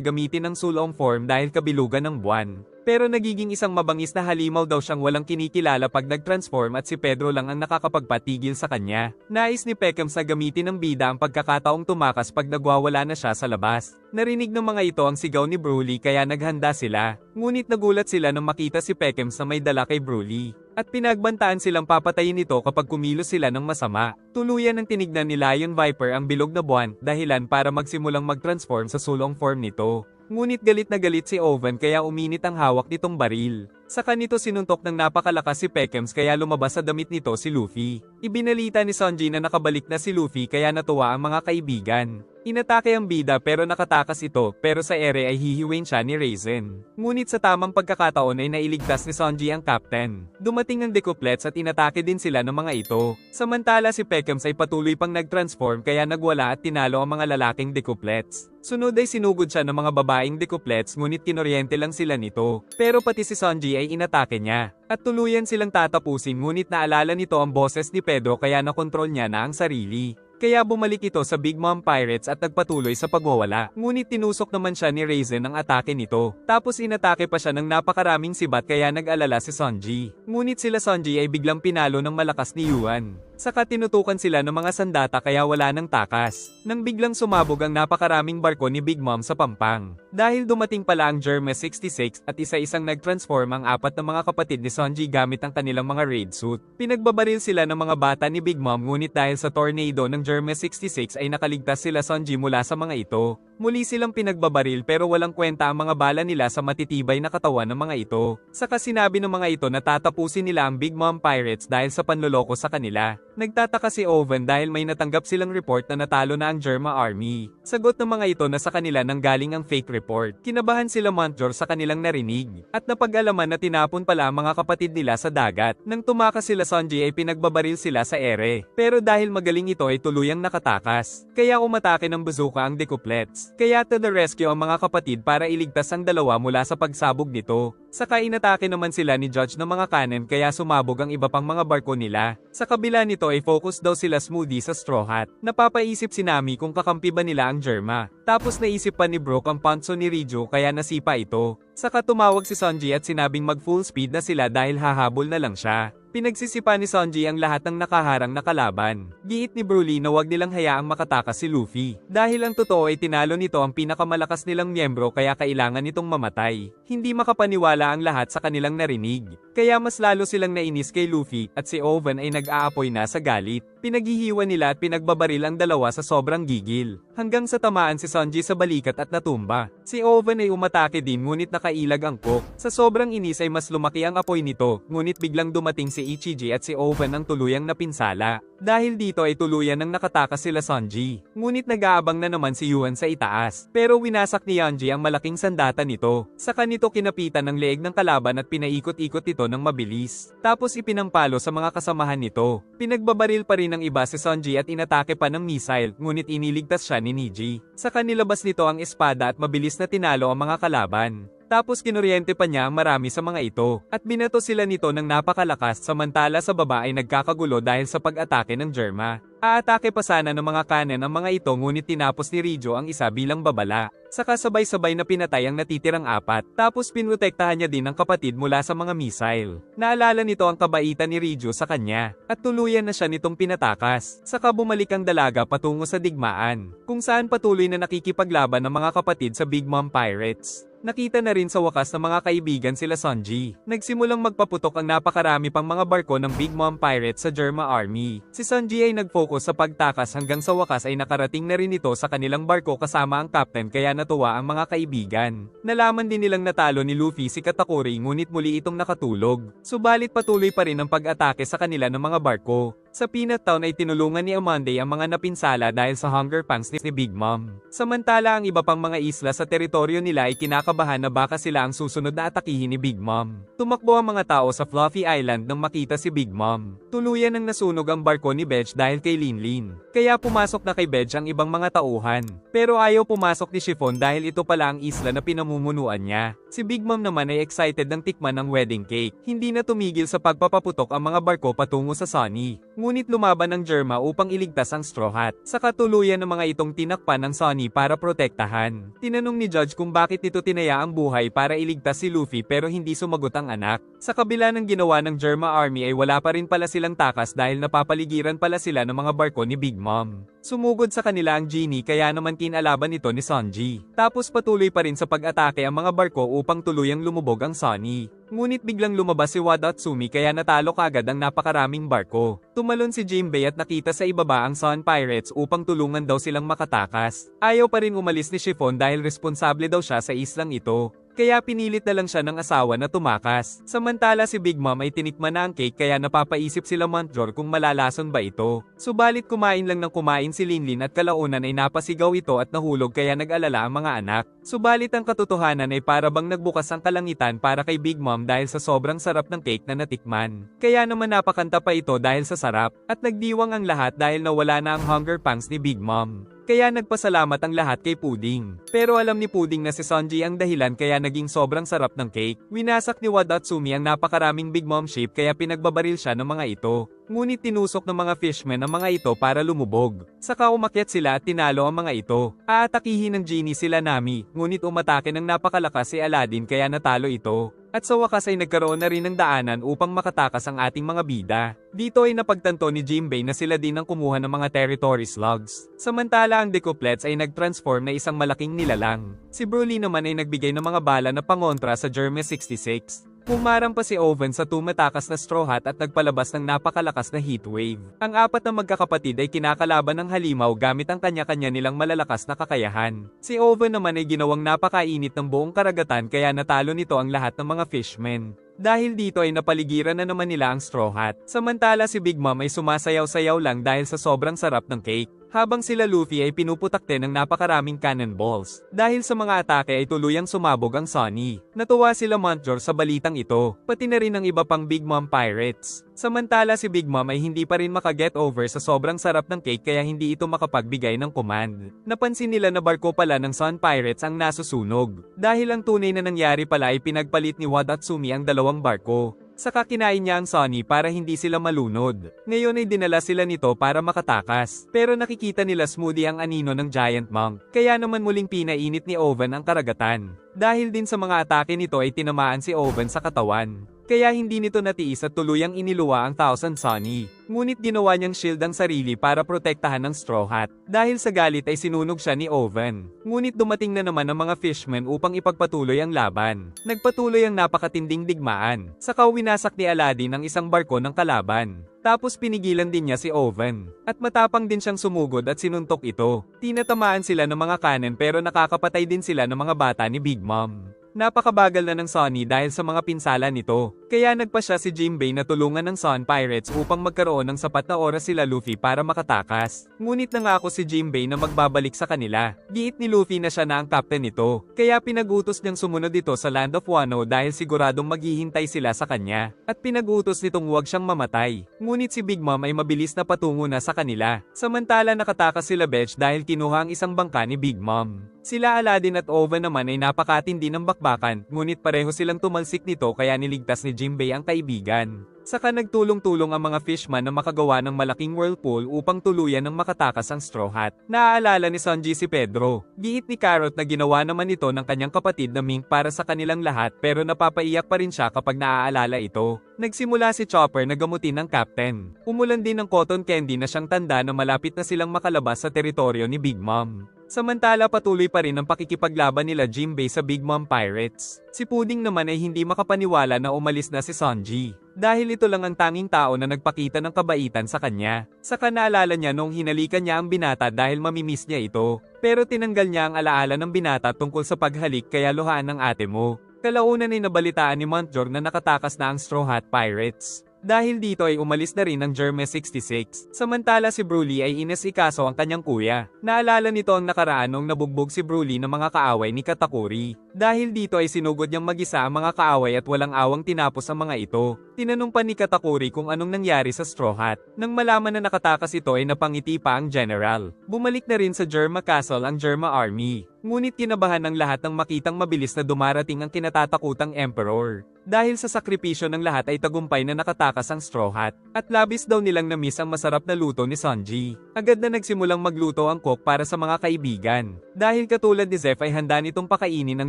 gamitin ang sulong form dahil kabilugan ng buwan. Pero nagiging isang mabangis na halimaw daw siyang walang kinikilala pag nag-transform at si Pedro lang ang nakakapagpatigil sa kanya. Nais ni Pekems na gamitin ng bida ang pagkakataong tumakas pag nagwawala na siya sa labas. Narinig ng mga ito ang sigaw ni Broly kaya naghanda sila. Ngunit nagulat sila nang makita si Pekems na may dala kay Broly. At pinagbantaan silang papatayin ito kapag kumilos sila ng masama. Tuluyan ng tinignan ni Lion Viper ang bilog na buwan, dahilan para magsimulang mag-transform sa sulong form nito. Ngunit galit na galit si Oven kaya uminit ang hawak nitong baril. Sa kanito sinuntok ng napakalakas si Pekems kaya lumabas sa damit nito si Luffy. Ibinalita ni Sanji na nakabalik na si Luffy kaya natuwa ang mga kaibigan. Inatake ang bida pero nakatakas ito pero sa ere ay hihiwain siya ni Raisin. Ngunit sa tamang pagkakataon ay nailigtas ni Sanji ang captain. Dumating ang decouplets at inatake din sila ng mga ito. Samantala si Pekems ay patuloy pang nag-transform kaya nagwala at tinalo ang mga lalaking decouplets. Sunod ay sinugod siya ng mga babaeng decouplets ngunit kinoryente lang sila nito. Pero pati si Sanji ay inatake niya. At tuluyan silang tatapusin ngunit naalala nito ang boses ni Pedro kaya nakontrol niya na ang sarili. Kaya bumalik ito sa Big Mom Pirates at nagpatuloy sa pagwawala. Ngunit tinusok naman siya ni Raisin ang atake nito. Tapos inatake pa siya ng napakaraming sibat kaya nag-alala si Sanji. Ngunit sila Sanji ay biglang pinalo ng malakas ni Yuan. Saka tinutukan sila ng mga sandata kaya wala ng takas. Nang biglang sumabog ang napakaraming barko ni Big Mom sa Pampang. Dahil dumating pala ang Hermes 66 at isa-isang nag-transform ang apat na mga kapatid ni Sanji gamit ang kanilang mga raid suit. Pinagbabaril sila ng mga bata ni Big Mom ngunit dahil sa tornado ng Hermes 66 ay nakaligtas sila Sanji mula sa mga ito. Muli silang pinagbabaril pero walang kwenta ang mga bala nila sa matitibay na katawan ng mga ito. Saka sinabi ng mga ito na tatapusin nila ang Big Mom Pirates dahil sa panloloko sa kanila. Nagtataka si Oven dahil may natanggap silang report na natalo na ang Germa Army. Sagot ng mga ito na sa kanila nang galing ang fake report. Kinabahan sila Montjor sa kanilang narinig. At napag-alaman na tinapon pala ang mga kapatid nila sa dagat. Nang tumakas sila Sanji ay pinagbabaril sila sa ere. Pero dahil magaling ito ay tuluyang nakatakas. Kaya umatake ng bazooka ang decouplets. Kaya to the rescue ang mga kapatid para iligtas ang dalawa mula sa pagsabog nito. Saka inatake naman sila ni Judge ng mga cannon kaya sumabog ang iba pang mga barko nila. Sa kabila nito ay focus daw sila Smoothie sa Straw Hat. Napapaisip si Nami kung kakampi ba nila ang Germa. Tapos naisip pa ni Brook ang panso ni Rijo kaya nasipa ito. Saka tumawag si Sanji at sinabing mag full speed na sila dahil hahabol na lang siya. Pinagsisipa ni Sanji ang lahat ng nakaharang na kalaban. Giit ni Broly na wag nilang hayaang makatakas si Luffy. Dahil ang totoo ay tinalo nito ang pinakamalakas nilang miyembro kaya kailangan nitong mamatay. Hindi makapaniwala ang lahat sa kanilang narinig. Kaya mas lalo silang nainis kay Luffy at si Oven ay nag-aapoy na sa galit. Pinaghihiwa nila at pinagbabaril ang dalawa sa sobrang gigil, hanggang sa tamaan si Sanji sa balikat at natumba. Si Oven ay umatake din ngunit nakailag ang cook. Sa sobrang inis ay mas lumaki ang apoy nito, ngunit biglang dumating si Ichiji at si Oven ang tuluyang napinsala. Dahil dito ay tuluyan nang nakatakas sila Sanji. Ngunit nag-aabang na naman si Yuan sa itaas. Pero winasak ni Yanji ang malaking sandata nito. Saka nito kinapitan ng leeg ng kalaban at pinaikot-ikot ito ng mabilis. Tapos ipinampalo sa mga kasamahan nito. Pinagbabaril pa rin ng iba si Sanji at inatake pa ng missile, ngunit iniligtas siya ni Niji. Saka nilabas nito ang espada at mabilis na tinalo ang mga kalaban. Tapos kinuryente pa niya ang marami sa mga ito, at binato sila nito ng napakalakas samantala sa baba ay nagkakagulo dahil sa pag-atake ng Germa. Aatake pa sana ng mga kanan ang mga ito ngunit tinapos ni Rijo ang isa bilang babala. Saka sabay-sabay na pinatay ang natitirang apat, tapos pinrotektahan niya din ang kapatid mula sa mga missile. Naalala nito ang kabaitan ni Rijo sa kanya, at tuluyan na siya nitong pinatakas. Saka bumalik ang dalaga patungo sa digmaan, kung saan patuloy na nakikipaglaban ng mga kapatid sa Big Mom Pirates. Nakita na rin sa wakas ng mga kaibigan sila Sanji. Nagsimulang magpaputok ang napakarami pang mga barko ng Big Mom Pirates sa Germa Army. Si Sanji ay nag-focus sa pagtakas hanggang sa wakas ay nakarating na rin ito sa kanilang barko kasama ang captain kaya natuwa ang mga kaibigan. Nalaman din nilang natalo ni Luffy si Katakuri ngunit muli itong nakatulog. Subalit patuloy pa rin ang pag-atake sa kanila ng mga barko. Sa Peanut Town ay tinulungan ni Amonday ang mga napinsala dahil sa hunger pangs ni Big Mom. Samantala ang iba pang mga isla sa teritoryo nila ay kinakabahan na baka sila ang susunod na atakihin ni Big Mom. Tumakbo ang mga tao sa Fluffy Island nang makita si Big Mom. Tuluyan nang nasunog ang barko ni Bedge dahil kay Linlin. Kaya pumasok na kay Bedge ang ibang mga tauhan. Pero ayaw pumasok ni Chiffon dahil ito pala ang isla na pinamumunuan niya. Si Big Mom naman ay excited ng tikman ng wedding cake. Hindi na tumigil sa pagpapaputok ang mga barko patungo sa Sunny. Ngunit lumaban ang Germa upang iligtas ang Straw Hat. Sa katuluyan ng mga itong tinakpan ng Sunny para protektahan. Tinanong ni Judge kung bakit ito tinaya ang buhay para iligtas si Luffy pero hindi sumagot ang anak. Sa kabila ng ginawa ng Germa Army ay wala pa rin pala silang takas dahil napapaligiran pala sila ng mga barko ni Big Mom. Sumugod sa kanila ang Genie kaya naman kinalaban ito ni Sanji. Tapos patuloy pa rin sa pag-atake ang mga barko upang tuluyang lumubog ang Sunny. Ngunit biglang lumabas si Wada at Sumi kaya natalo kagad ang napakaraming barko. Tumalon si Jinbei at nakita sa ibaba ang Sun Pirates upang tulungan daw silang makatakas. Ayaw pa rin umalis ni Chiffon dahil responsable daw siya sa islang ito. Kaya pinilit na lang siya ng asawa na tumakas. Samantala si Big Mom ay tinikman na ang cake kaya napapaisip sila Montjor kung malalason ba ito. Subalit kumain lang ng kumain si Linlin at kalaunan ay napasigaw ito at nahulog kaya nag-alala ang mga anak. Subalit ang katotohanan ay para bang nagbukas ang kalangitan para kay Big Mom dahil sa sobrang sarap ng cake na natikman. Kaya naman napakanta pa ito dahil sa sarap at nagdiwang ang lahat dahil nawala na ang hunger pangs ni Big Mom. Kaya nagpasalamat ang lahat kay Pudding. Pero alam ni Pudding na si Sanji ang dahilan kaya naging sobrang sarap ng cake. Winasak ni Wadatsumi ang napakaraming Big Mom shape kaya pinagbabaril siya ng mga ito. Ngunit tinusok ng mga fishmen ang mga ito para lumubog. Saka umakyat sila at tinalo ang mga ito. Aatakihin ng Genie sila Nami, ngunit umatake ng napakalakas si Aladdin kaya natalo ito. At sa wakas ay nagkaroon na rin ng daanan upang makatakas ang ating mga bida. Dito ay napagtanto ni Jinbei na sila din ang kumuha ng mga territory slugs. Samantala ang Decouplets ay nag-transform na isang malaking nilalang. Si Broly naman ay nagbigay ng mga bala na pangontra sa Germa 66. Pumarang pa si Oven sa tumatakas na Straw Hat at nagpalabas ng napakalakas na heatwave. Ang apat na magkakapatid ay kinakalaban ng halimaw gamit ang kanya-kanya nilang malalakas na kakayahan. Si Oven naman ay ginawang napakainit ng buong karagatan kaya natalo nito ang lahat ng mga fishmen. Dahil dito ay napaligiran na naman nila ang Straw Hat. Samantala si Big Mom ay sumasayaw-sayaw lang dahil sa sobrang sarap ng cake. Habang sila Luffy ay pinuputakte ng napakaraming cannonballs. Dahil sa mga atake ay tuluyang sumabog ang Sunny. Natuwa sila Montjor sa balitang ito, pati na rin ang iba pang Big Mom Pirates. Samantala si Big Mom ay hindi pa rin makaget over sa sobrang sarap ng cake kaya hindi ito makapagbigay ng command. Napansin nila na barko pala ng Sun Pirates ang nasusunog. Dahil ang tunay na nangyari pala ay pinagpalit ni Wadatsumi ang dalawang barko. Saka kinain niya ang Sunny para hindi sila malunod. Ngayon ay dinala sila nito para makatakas. Pero nakikita nila smoothie ang anino ng Giant Monk. Kaya naman muling pinainit ni Oven ang karagatan. Dahil din sa mga atake nito ay tinamaan si Oven sa katawan. kaya hindi nito natiis at tuluyang iniluwa ang Thousand Sunny. Ngunit ginawa niyang shield ang sarili para protektahan ng Straw Hat. Dahil sa galit ay sinunog siya ni Oven. Ngunit dumating na naman ang mga fishmen upang ipagpatuloy ang laban. Nagpatuloy ang napakatinding digmaan. Saka winasak ni Aladdin ang isang barko ng kalaban. Tapos pinigilan din niya si Oven. At matapang din siyang sumugod at sinuntok ito. Tinatamaan sila ng mga cannon pero nakakapatay din sila ng mga bata ni Big Mom. Napakabagal na ng Sunny dahil sa mga pinsala nito. Kaya nagpa siya si Jinbei na tulungan ng Sun Pirates upang magkaroon ng sapat na oras sila Luffy para makatakas. Ngunit nangako si Jinbei na magbabalik sa kanila. Giit ni Luffy na siya na ang captain nito. Kaya pinagutos niyang sumunod ito sa Land of Wano dahil siguradong maghihintay sila sa kanya. At pinagutos nitong huwag siyang mamatay. Ngunit si Big Mom ay mabilis na patungo na sa kanila. Samantala nakatakas sila Betch dahil kinuha ang isang bangka ni Big Mom. Sila Aladdin at Oven naman ay napakatindi ng bakbakan, ngunit pareho silang tumalsik nito kaya niligtas ni Jinbei ang kaibigan. Saka nagtulong-tulong ang mga fishman na makagawa ng malaking whirlpool upang tuluyan ng makatakas ang Straw Hat. Naaalala ni Sanji si Pedro. Giit ni Carrot na ginawa naman ito ng kanyang kapatid na Mink para sa kanilang lahat pero napapaiyak pa rin siya kapag naaalala ito. Nagsimula si Chopper na gamutin ng captain. Umulan din ng cotton candy na siyang tanda na malapit na silang makalabas sa teritoryo ni Big Mom. Samantala patuloy pa rin ang pakikipaglaban nila Jinbei sa Big Mom Pirates. Si Pudding naman ay hindi makapaniwala na umalis na si Sanji. Dahil ito lang ang tanging tao na nagpakita ng kabaitan sa kanya. Saka naalala niya nung hinalikan niya ang binata dahil mamimiss niya ito. Pero tinanggal niya ang alaala ng binata tungkol sa paghalik kaya luhaan ng ate mo. Kalaunan ay nabalitaan ni Montjor na nakatakas na ang Straw Hat Pirates. Dahil dito ay umalis na rin ang Germe 66. Samantala si Broly ay inesikaso ang kanyang kuya. Naalala nito ang nakaraan nung nabugbog si Broly ng mga kaaway ni Katakuri. Dahil dito ay sinugod niyang mag-isa ang mga kaaway at walang awang tinapos ang mga ito. Tinanong pa ni Katakuri kung anong nangyari sa Straw Hat. Nang malaman na nakatakas ito ay napangiti pa ang general. Bumalik na rin sa Germa Castle ang Germa Army. Ngunit kinabahan ng lahat ng makitang mabilis na dumarating ang kinatatakutang Emperor. Dahil sa sakripisyo ng lahat ay tagumpay na nakatakas ang Straw Hat. At labis daw nilang na-miss ang masarap na luto ni Sanji. Agad na nagsimulang magluto ang cook para sa mga kaibigan. Dahil katulad ni Zeph ay handa nitong pakainin ang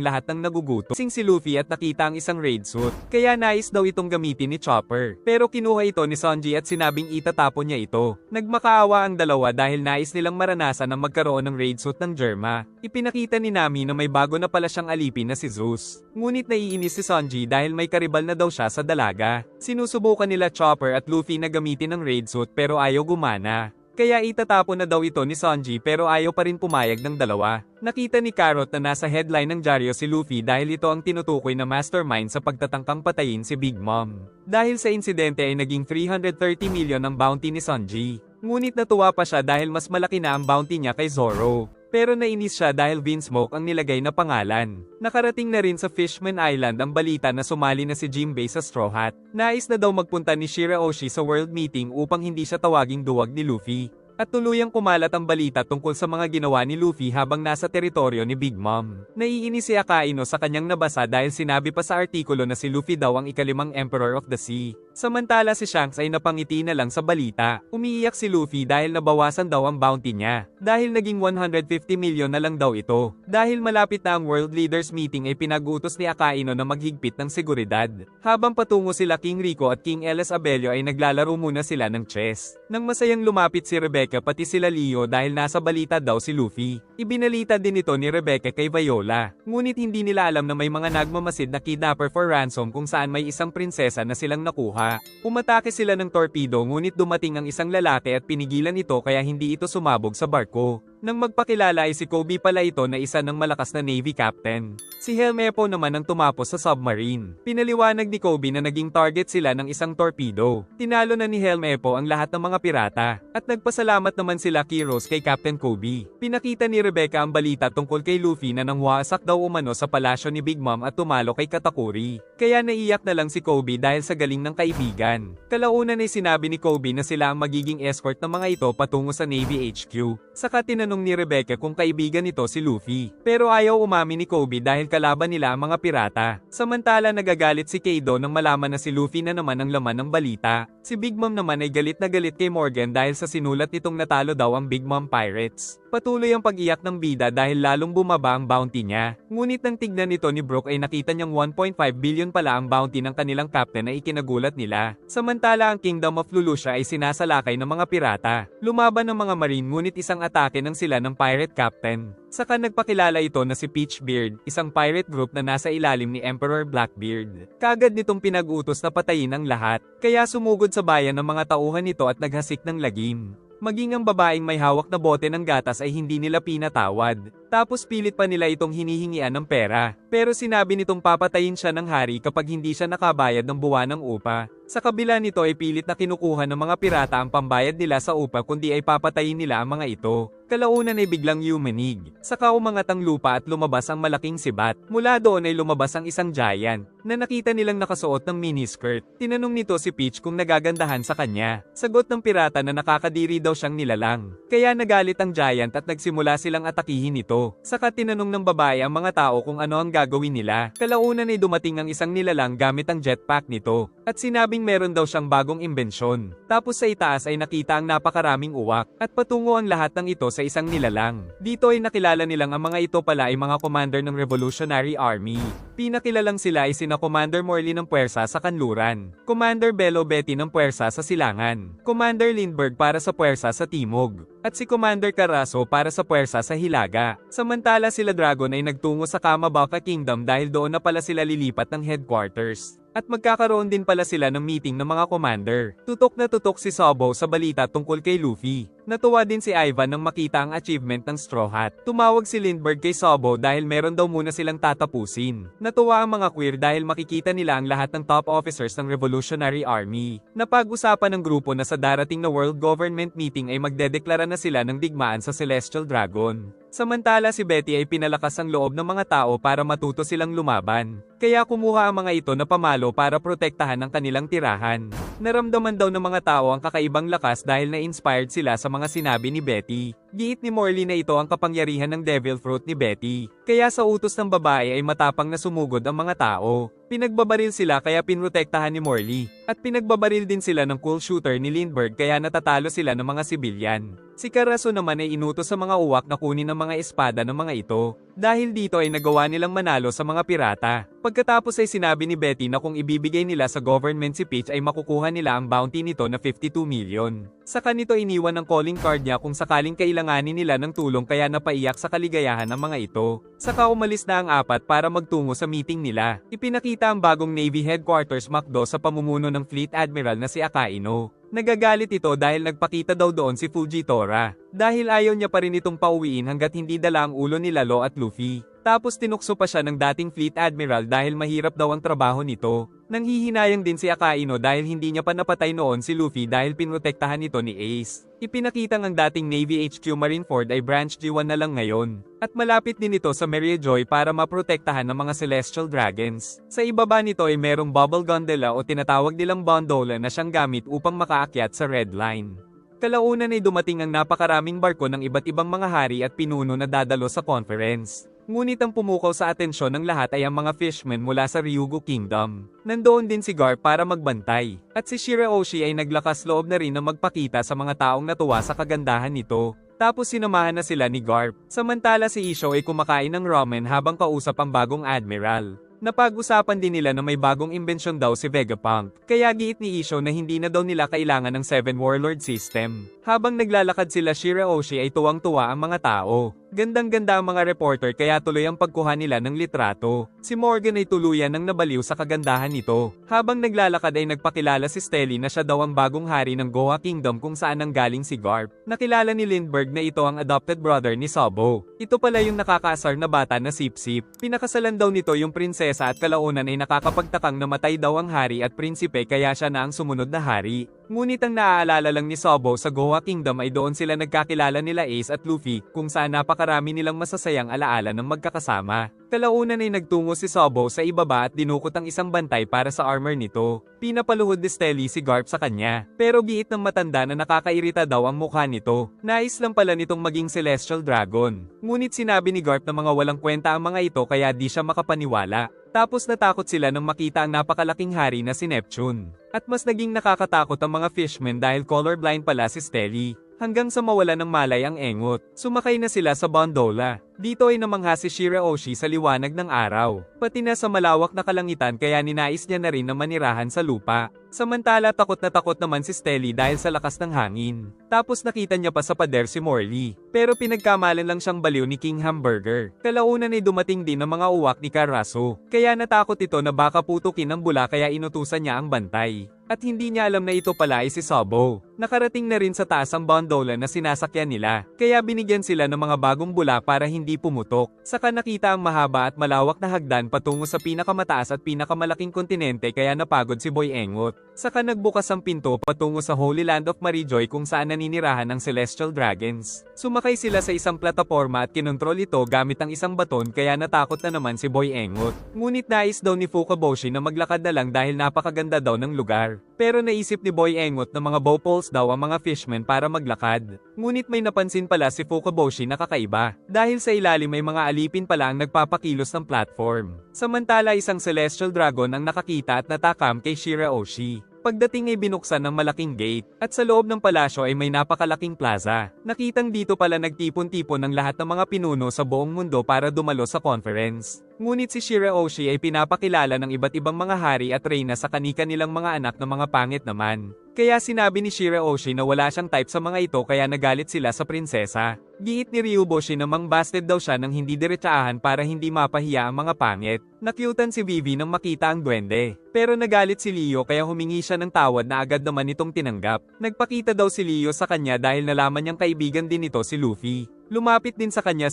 lahat ng nagugutom. Sing si Luffy at nakita ang isang raid suit. Kaya nais daw itong gamitin ni Chopper. Pero kinuha ito ni Sanji at sinabing itatapon niya ito. Nagmakaawa ang dalawa dahil nais nilang maranasan ang magkaroon ng raid suit ng Germa. Ipinakita ni Nami na may bago na pala siyang alipin na si Zeus. Ngunit naiinis si Sanji dahil may karibal na daw siya sa dalaga. Sinusubukan nila Chopper at Luffy na gamitin ng raid suit pero ayaw gumana. Kaya itatapon na daw ito ni Sanji pero ayaw pa rin pumayag ng dalawa. Nakita ni Carrot na nasa headline ng dyaryo si Luffy dahil ito ang tinutukoy na mastermind sa pagtatangkang patayin si Big Mom. Dahil sa insidente ay naging 330 million ang bounty ni Sanji. Ngunit natuwa pa siya dahil mas malaki na ang bounty niya kay Zoro. Pero nainis siya dahil Vinsmoke ang nilagay na pangalan. Nakarating na rin sa Fishman Island ang balita na sumali na si Jinbei sa Straw Hat. Nais na daw magpunta ni Shirahoshi sa World Meeting upang hindi siya tawaging duwag ni Luffy. At tuluyang kumalat ang balita tungkol sa mga ginawa ni Luffy habang nasa teritoryo ni Big Mom. Naiinis si Akainu sa kanyang nabasa dahil sinabi pa sa artikulo na si Luffy daw ang ikalimang Emperor of the Sea. Samantala si Shanks ay napangiti na lang sa balita. Umiiyak si Luffy dahil nabawasan daw ang bounty niya. Dahil naging 150 million na lang daw ito. Dahil malapit na ang World Leaders Meeting ay pinag-utos ni Akainu na maghigpit ng seguridad. Habang patungo sila King Rico at King Elis Abelio ay naglalaro muna sila ng chess. Nang masayang lumapit si Rebecca pati sila Leo dahil nasa balita daw si Luffy. Ibinalita din ito ni Rebecca kay Viola. Ngunit hindi nila alam na may mga nagmamasid na kidnapper for ransom kung saan may isang prinsesa na silang nakuha. Umatake sila ng torpedo ngunit dumating ang isang lalaki at pinigilan ito kaya hindi ito sumabog sa barko. Nang magpakilala ay si Kobe pala ito na isa ng malakas na Navy captain. Si Helmepo naman ang tumapos sa submarine. Pinaliwanag ni Kobe na naging target sila ng isang torpedo. Tinalo na ni Helmepo ang lahat ng mga pirata. At nagpasalamat naman sila Kiros kay Captain Kobe. Pinakita ni Rebecca ang balita tungkol kay Luffy na nang wasak daw umano sa palasyo ni Big Mom at tumalo kay Katakuri. Kaya naiyak na lang si Kobe dahil sa galing ng kaibigan. Kalaunan ay sinabi ni Kobe na sila ang magiging escort ng mga ito patungo sa Navy HQ. Saka tinanong ni Rebecca kung kaibigan nito si Luffy. Pero ayaw umamin ni Kobe dahil kalaban nila ang mga pirata. Samantala nagagalit si Kaido nang malaman na si Luffy na naman ang laman ng balita. Si Big Mom naman ay galit na galit kay Morgan dahil sa sinulat nitong natalo daw ang Big Mom Pirates. Patuloy ang pag-iyak ng bida dahil lalong bumaba ang bounty niya. Ngunit nang tignan nito ni Brook ay nakita niyang 1.5 billion pala ang bounty ng kanilang captain na ikinagulat nila. Samantala ang Kingdom of Lelouch ay sinasalakay ng mga pirata. Lumaban ng mga marine ngunit isang atake ng sila ng pirate captain. Saka nagpakilala ito na si Peachbeard, isang pirate group na nasa ilalim ni Emperor Blackbeard. Kagad nitong pinag-utos na patayin ang lahat, kaya sumugod sa bayan ng mga tauhan nito at naghasik ng lagim. Maging ang babaeng may hawak na bote ng gatas ay hindi nila pinatawad. Tapos pilit pa nila itong hinihingian ng pera. Pero sinabi nitong papatayin siya ng hari kapag hindi siya nakabayad ng buwan ng upa. Sa kabila nito ay pilit na kinukuha ng mga pirata ang pambayad nila sa upa kundi ay papatayin nila ang mga ito. Kalaunan ay biglang yumanig. Saka umangat ang lupa at lumabas ang malaking sibat. Mula doon ay lumabas ang isang giant na nakita nilang nakasuot ng miniskirt. Tinanong nito si Peach kung nagagandahan sa kanya. Sagot ng pirata na nakakadiri daw siyang nilalang. Kaya nagalit ang giant at nagsimula silang atakihin ito. Saka tinanong ng babae ang mga tao kung ano ang gagawin nila. Kalaunan ay dumating ang isang nilalang gamit ang jetpack nito. At sinabing meron daw siyang bagong imbensyon. Tapos sa itaas ay nakita ang napakaraming uwak. At patungo ang lahat ng ito sa isang nilalang. Dito ay nakilala nilang ang mga ito pala ay mga commander ng Revolutionary Army. Pinakilalang sila ay sina Commander Morley ng puwersa sa Kanluran, Commander Belo Betty ng puwersa sa Silangan, Commander Lindbergh para sa puwersa sa Timog, at si Commander Carazo para sa puwersa sa Hilaga. Samantala sila Dragon ay nagtungo sa Kamabaka Kingdom dahil doon na pala sila lilipat ng headquarters. At magkakaroon din pala sila ng meeting ng mga commander. Tutok na tutok si Sabo sa balita tungkol kay Luffy. Natuwa din si Ivan nang makita ang achievement ng Straw Hat. Tumawag si Lindbergh kay Sabo dahil meron daw muna silang tatapusin. Natuwa ang mga queer dahil makikita nila ang lahat ng top officers ng Revolutionary Army. Napag-usapan ng grupo na sa darating na World Government Meeting ay magdedeklara na sila ng digmaan sa Celestial Dragon. Samantala si Betty ay pinalakas ang loob ng mga tao para matuto silang lumaban. Kaya kumuha ang mga ito na pamalo para protektahan ang kanilang tirahan. Naramdaman daw ng mga tao ang kakaibang lakas dahil na-inspired sila sa mga sinabi ni Betty. Giit ni Morley na ito ang kapangyarihan ng Devil Fruit ni Betty. Kaya sa utos ng babae ay matapang na sumugod ang mga tao. Pinagbabaril sila kaya pinrotektahan ni Morley. At pinagbabaril din sila ng cool shooter ni Lindbergh kaya natatalo sila ng mga sibilyan. Si Carazo naman ay inutos sa mga uwak na kunin ang mga espada ng mga ito. Dahil dito ay nagawa nilang manalo sa mga pirata. Pagkatapos ay sinabi ni Betty na kung ibibigay nila sa government si Peach ay makukuha nila ang bounty nito na 52 million. Saka nito iniwan ang calling card niya kung sakaling kailanganin nila ng tulong kaya napaiyak sa kaligayahan ng mga ito. Saka umalis na ang apat para magtungo sa meeting nila. Ipinakita ang bagong Navy Headquarters MacDo sa pamumuno ng Fleet Admiral na si Akaino. Nagagalit ito dahil nagpakita daw doon si Fujitora. Dahil ayaw niya pa rin itong pauwiin hanggat hindi dala ang ulo ni Lalo at Luffy. Tapos tinukso pa siya ng dating Fleet Admiral dahil mahirap daw ang trabaho nito. Nanghihinayang din si Akaino dahil hindi niya pa napatay noon si Luffy dahil pinrotektahan ito ni Ace. Ipinakitang ang dating Navy HQ Marineford ay Branch G1 na lang ngayon. At malapit din ito sa Meriajoy para maprotektahan ng mga Celestial Dragons. Sa ibaba nito ay merong bubble gondola o tinatawag nilang gondola na siyang gamit upang makaakyat sa Red Line. Kalaunan ay dumating ang napakaraming barko ng iba't ibang mga hari at pinuno na dadalo sa conference. Ngunit ang pumukaw sa atensyon ng lahat ay ang mga fishmen mula sa Ryugu Kingdom. Nandoon din si Garp para magbantay. At si Shirahoshi ay naglakas loob na rin na magpakita sa mga taong natuwa sa kagandahan nito. Tapos sinamahan na sila ni Garp. Samantala si Isho ay kumakain ng ramen habang kausap ang bagong admiral. Napag-usapan din nila na may bagong imbensyon daw si Vegapunk. Kaya giit ni Isho na hindi na daw nila kailangan ng 7 Warlord System. Habang naglalakad sila Shirahoshi ay tuwang-tuwa ang mga tao. Gandang-ganda ang mga reporter kaya tuloy ang pagkuha nila ng litrato. Si Morgan ay tuluyan ng nabaliw sa kagandahan nito. Habang naglalakad ay nagpakilala si Stelly na siya daw ang bagong hari ng Goha Kingdom kung saan nanggaling si Garp. Nakilala ni Lindbergh na ito ang adopted brother ni Sabo. Ito pala yung nakakaasar na bata na Sip-Sip. Pinakasalan daw nito yung prinsesa at kalaunan ay nakakapagtakang namatay daw ang hari at prinsipe kaya siya na ang sumunod na hari. Ngunit ang naaalala lang ni Sabo sa Goha Kingdom ay doon sila nagkakilala nila Ace at Luffy kung saan napakarami nilang masasayang alaala ng magkakasama. Kalaunan ay nagtungo si Sabo sa ibaba at dinukot ang isang bantay para sa armor nito. Pinapaluhod ni Stelly si Garp sa kanya. Pero giit ng matanda na nakakairita daw ang mukha nito. Nais lang pala nitong maging Celestial Dragon. Ngunit sinabi ni Garp na mga walang kwenta ang mga ito kaya di siya makapaniwala. Tapos natakot sila nang makita ang napakalaking hari na si Neptune. At mas naging nakakatakot ang mga fishmen dahil colorblind pala si Stelly. hanggang sa mawala ng malay ang engot. Sumakay na sila sa gondola. Dito ay namangha si Shiraoshi sa liwanag ng araw, pati na sa malawak na kalangitan kaya ninais niya na rin na manirahan sa lupa. Samantala takot naman si Stelly dahil sa lakas ng hangin. Tapos nakita niya pa sa pader si Morley. Pero pinagkamalan lang siyang baliw ni King Hamburger. Kalaunan ay dumating din ang mga uwak ni Karaso. Kaya natakot ito na baka putukin ng bula kaya inutusan niya ang bantay. At hindi niya alam na ito pala ay si Sabo. Nakarating na rin sa taas ang gondola na sinasakyan nila. Kaya binigyan sila ng mga bagong bula para hindi pumutok. Saka nakita ang mahaba at malawak na hagdan patungo sa pinakamataas at pinakamalaking kontinente kaya napagod si Boy Engot. Saka nagbukas ang pinto patungo sa Holy Land of Marijoy kung saan naninirahan ng Celestial Dragons. Sumakay sila sa isang plataporma at kinontrol ito gamit ang isang baton kaya natakot na naman si Boy Engot. Ngunit nais daw ni Fukaboshi na maglakad na lang dahil napakaganda daw ng lugar. Pero naisip ni Boy Engot na mga bowpoles daw ang mga fishmen para maglakad. Ngunit may napansin pala si Fukaboshi na kakaiba. Dahil sa ilalim may mga alipin pala ang nagpapakilos ng platform. Samantala isang Celestial Dragon ang nakakita at natakam kay Shiraoshi. Pagdating ay binuksan ng malaking gate, at sa loob ng palasyo ay may napakalaking plaza. Nakitang dito pala nagtipon-tipon ng lahat ng mga pinuno sa buong mundo para dumalo sa conference. Ngunit si Shiraoshi ay pinapakilala ng iba't ibang mga hari at reyna sa kani-kanilang mga anak na mga pangit naman. Kaya sinabi ni Shiraoshi na wala siyang type sa mga ito kaya nagalit sila sa prinsesa. Giit ni Ryuboshi namang busted daw siya nang hindi diretsahan para hindi mapahiya ang mga pangit. Nakyutan si Vivi nang makita ang duwende. Pero nagalit si Leo kaya humingi siya ng tawad na agad naman itong tinanggap. Nagpakita daw si Leo sa kanya dahil nalaman niyang kaibigan din ito si Luffy. Lumapit din sa kanya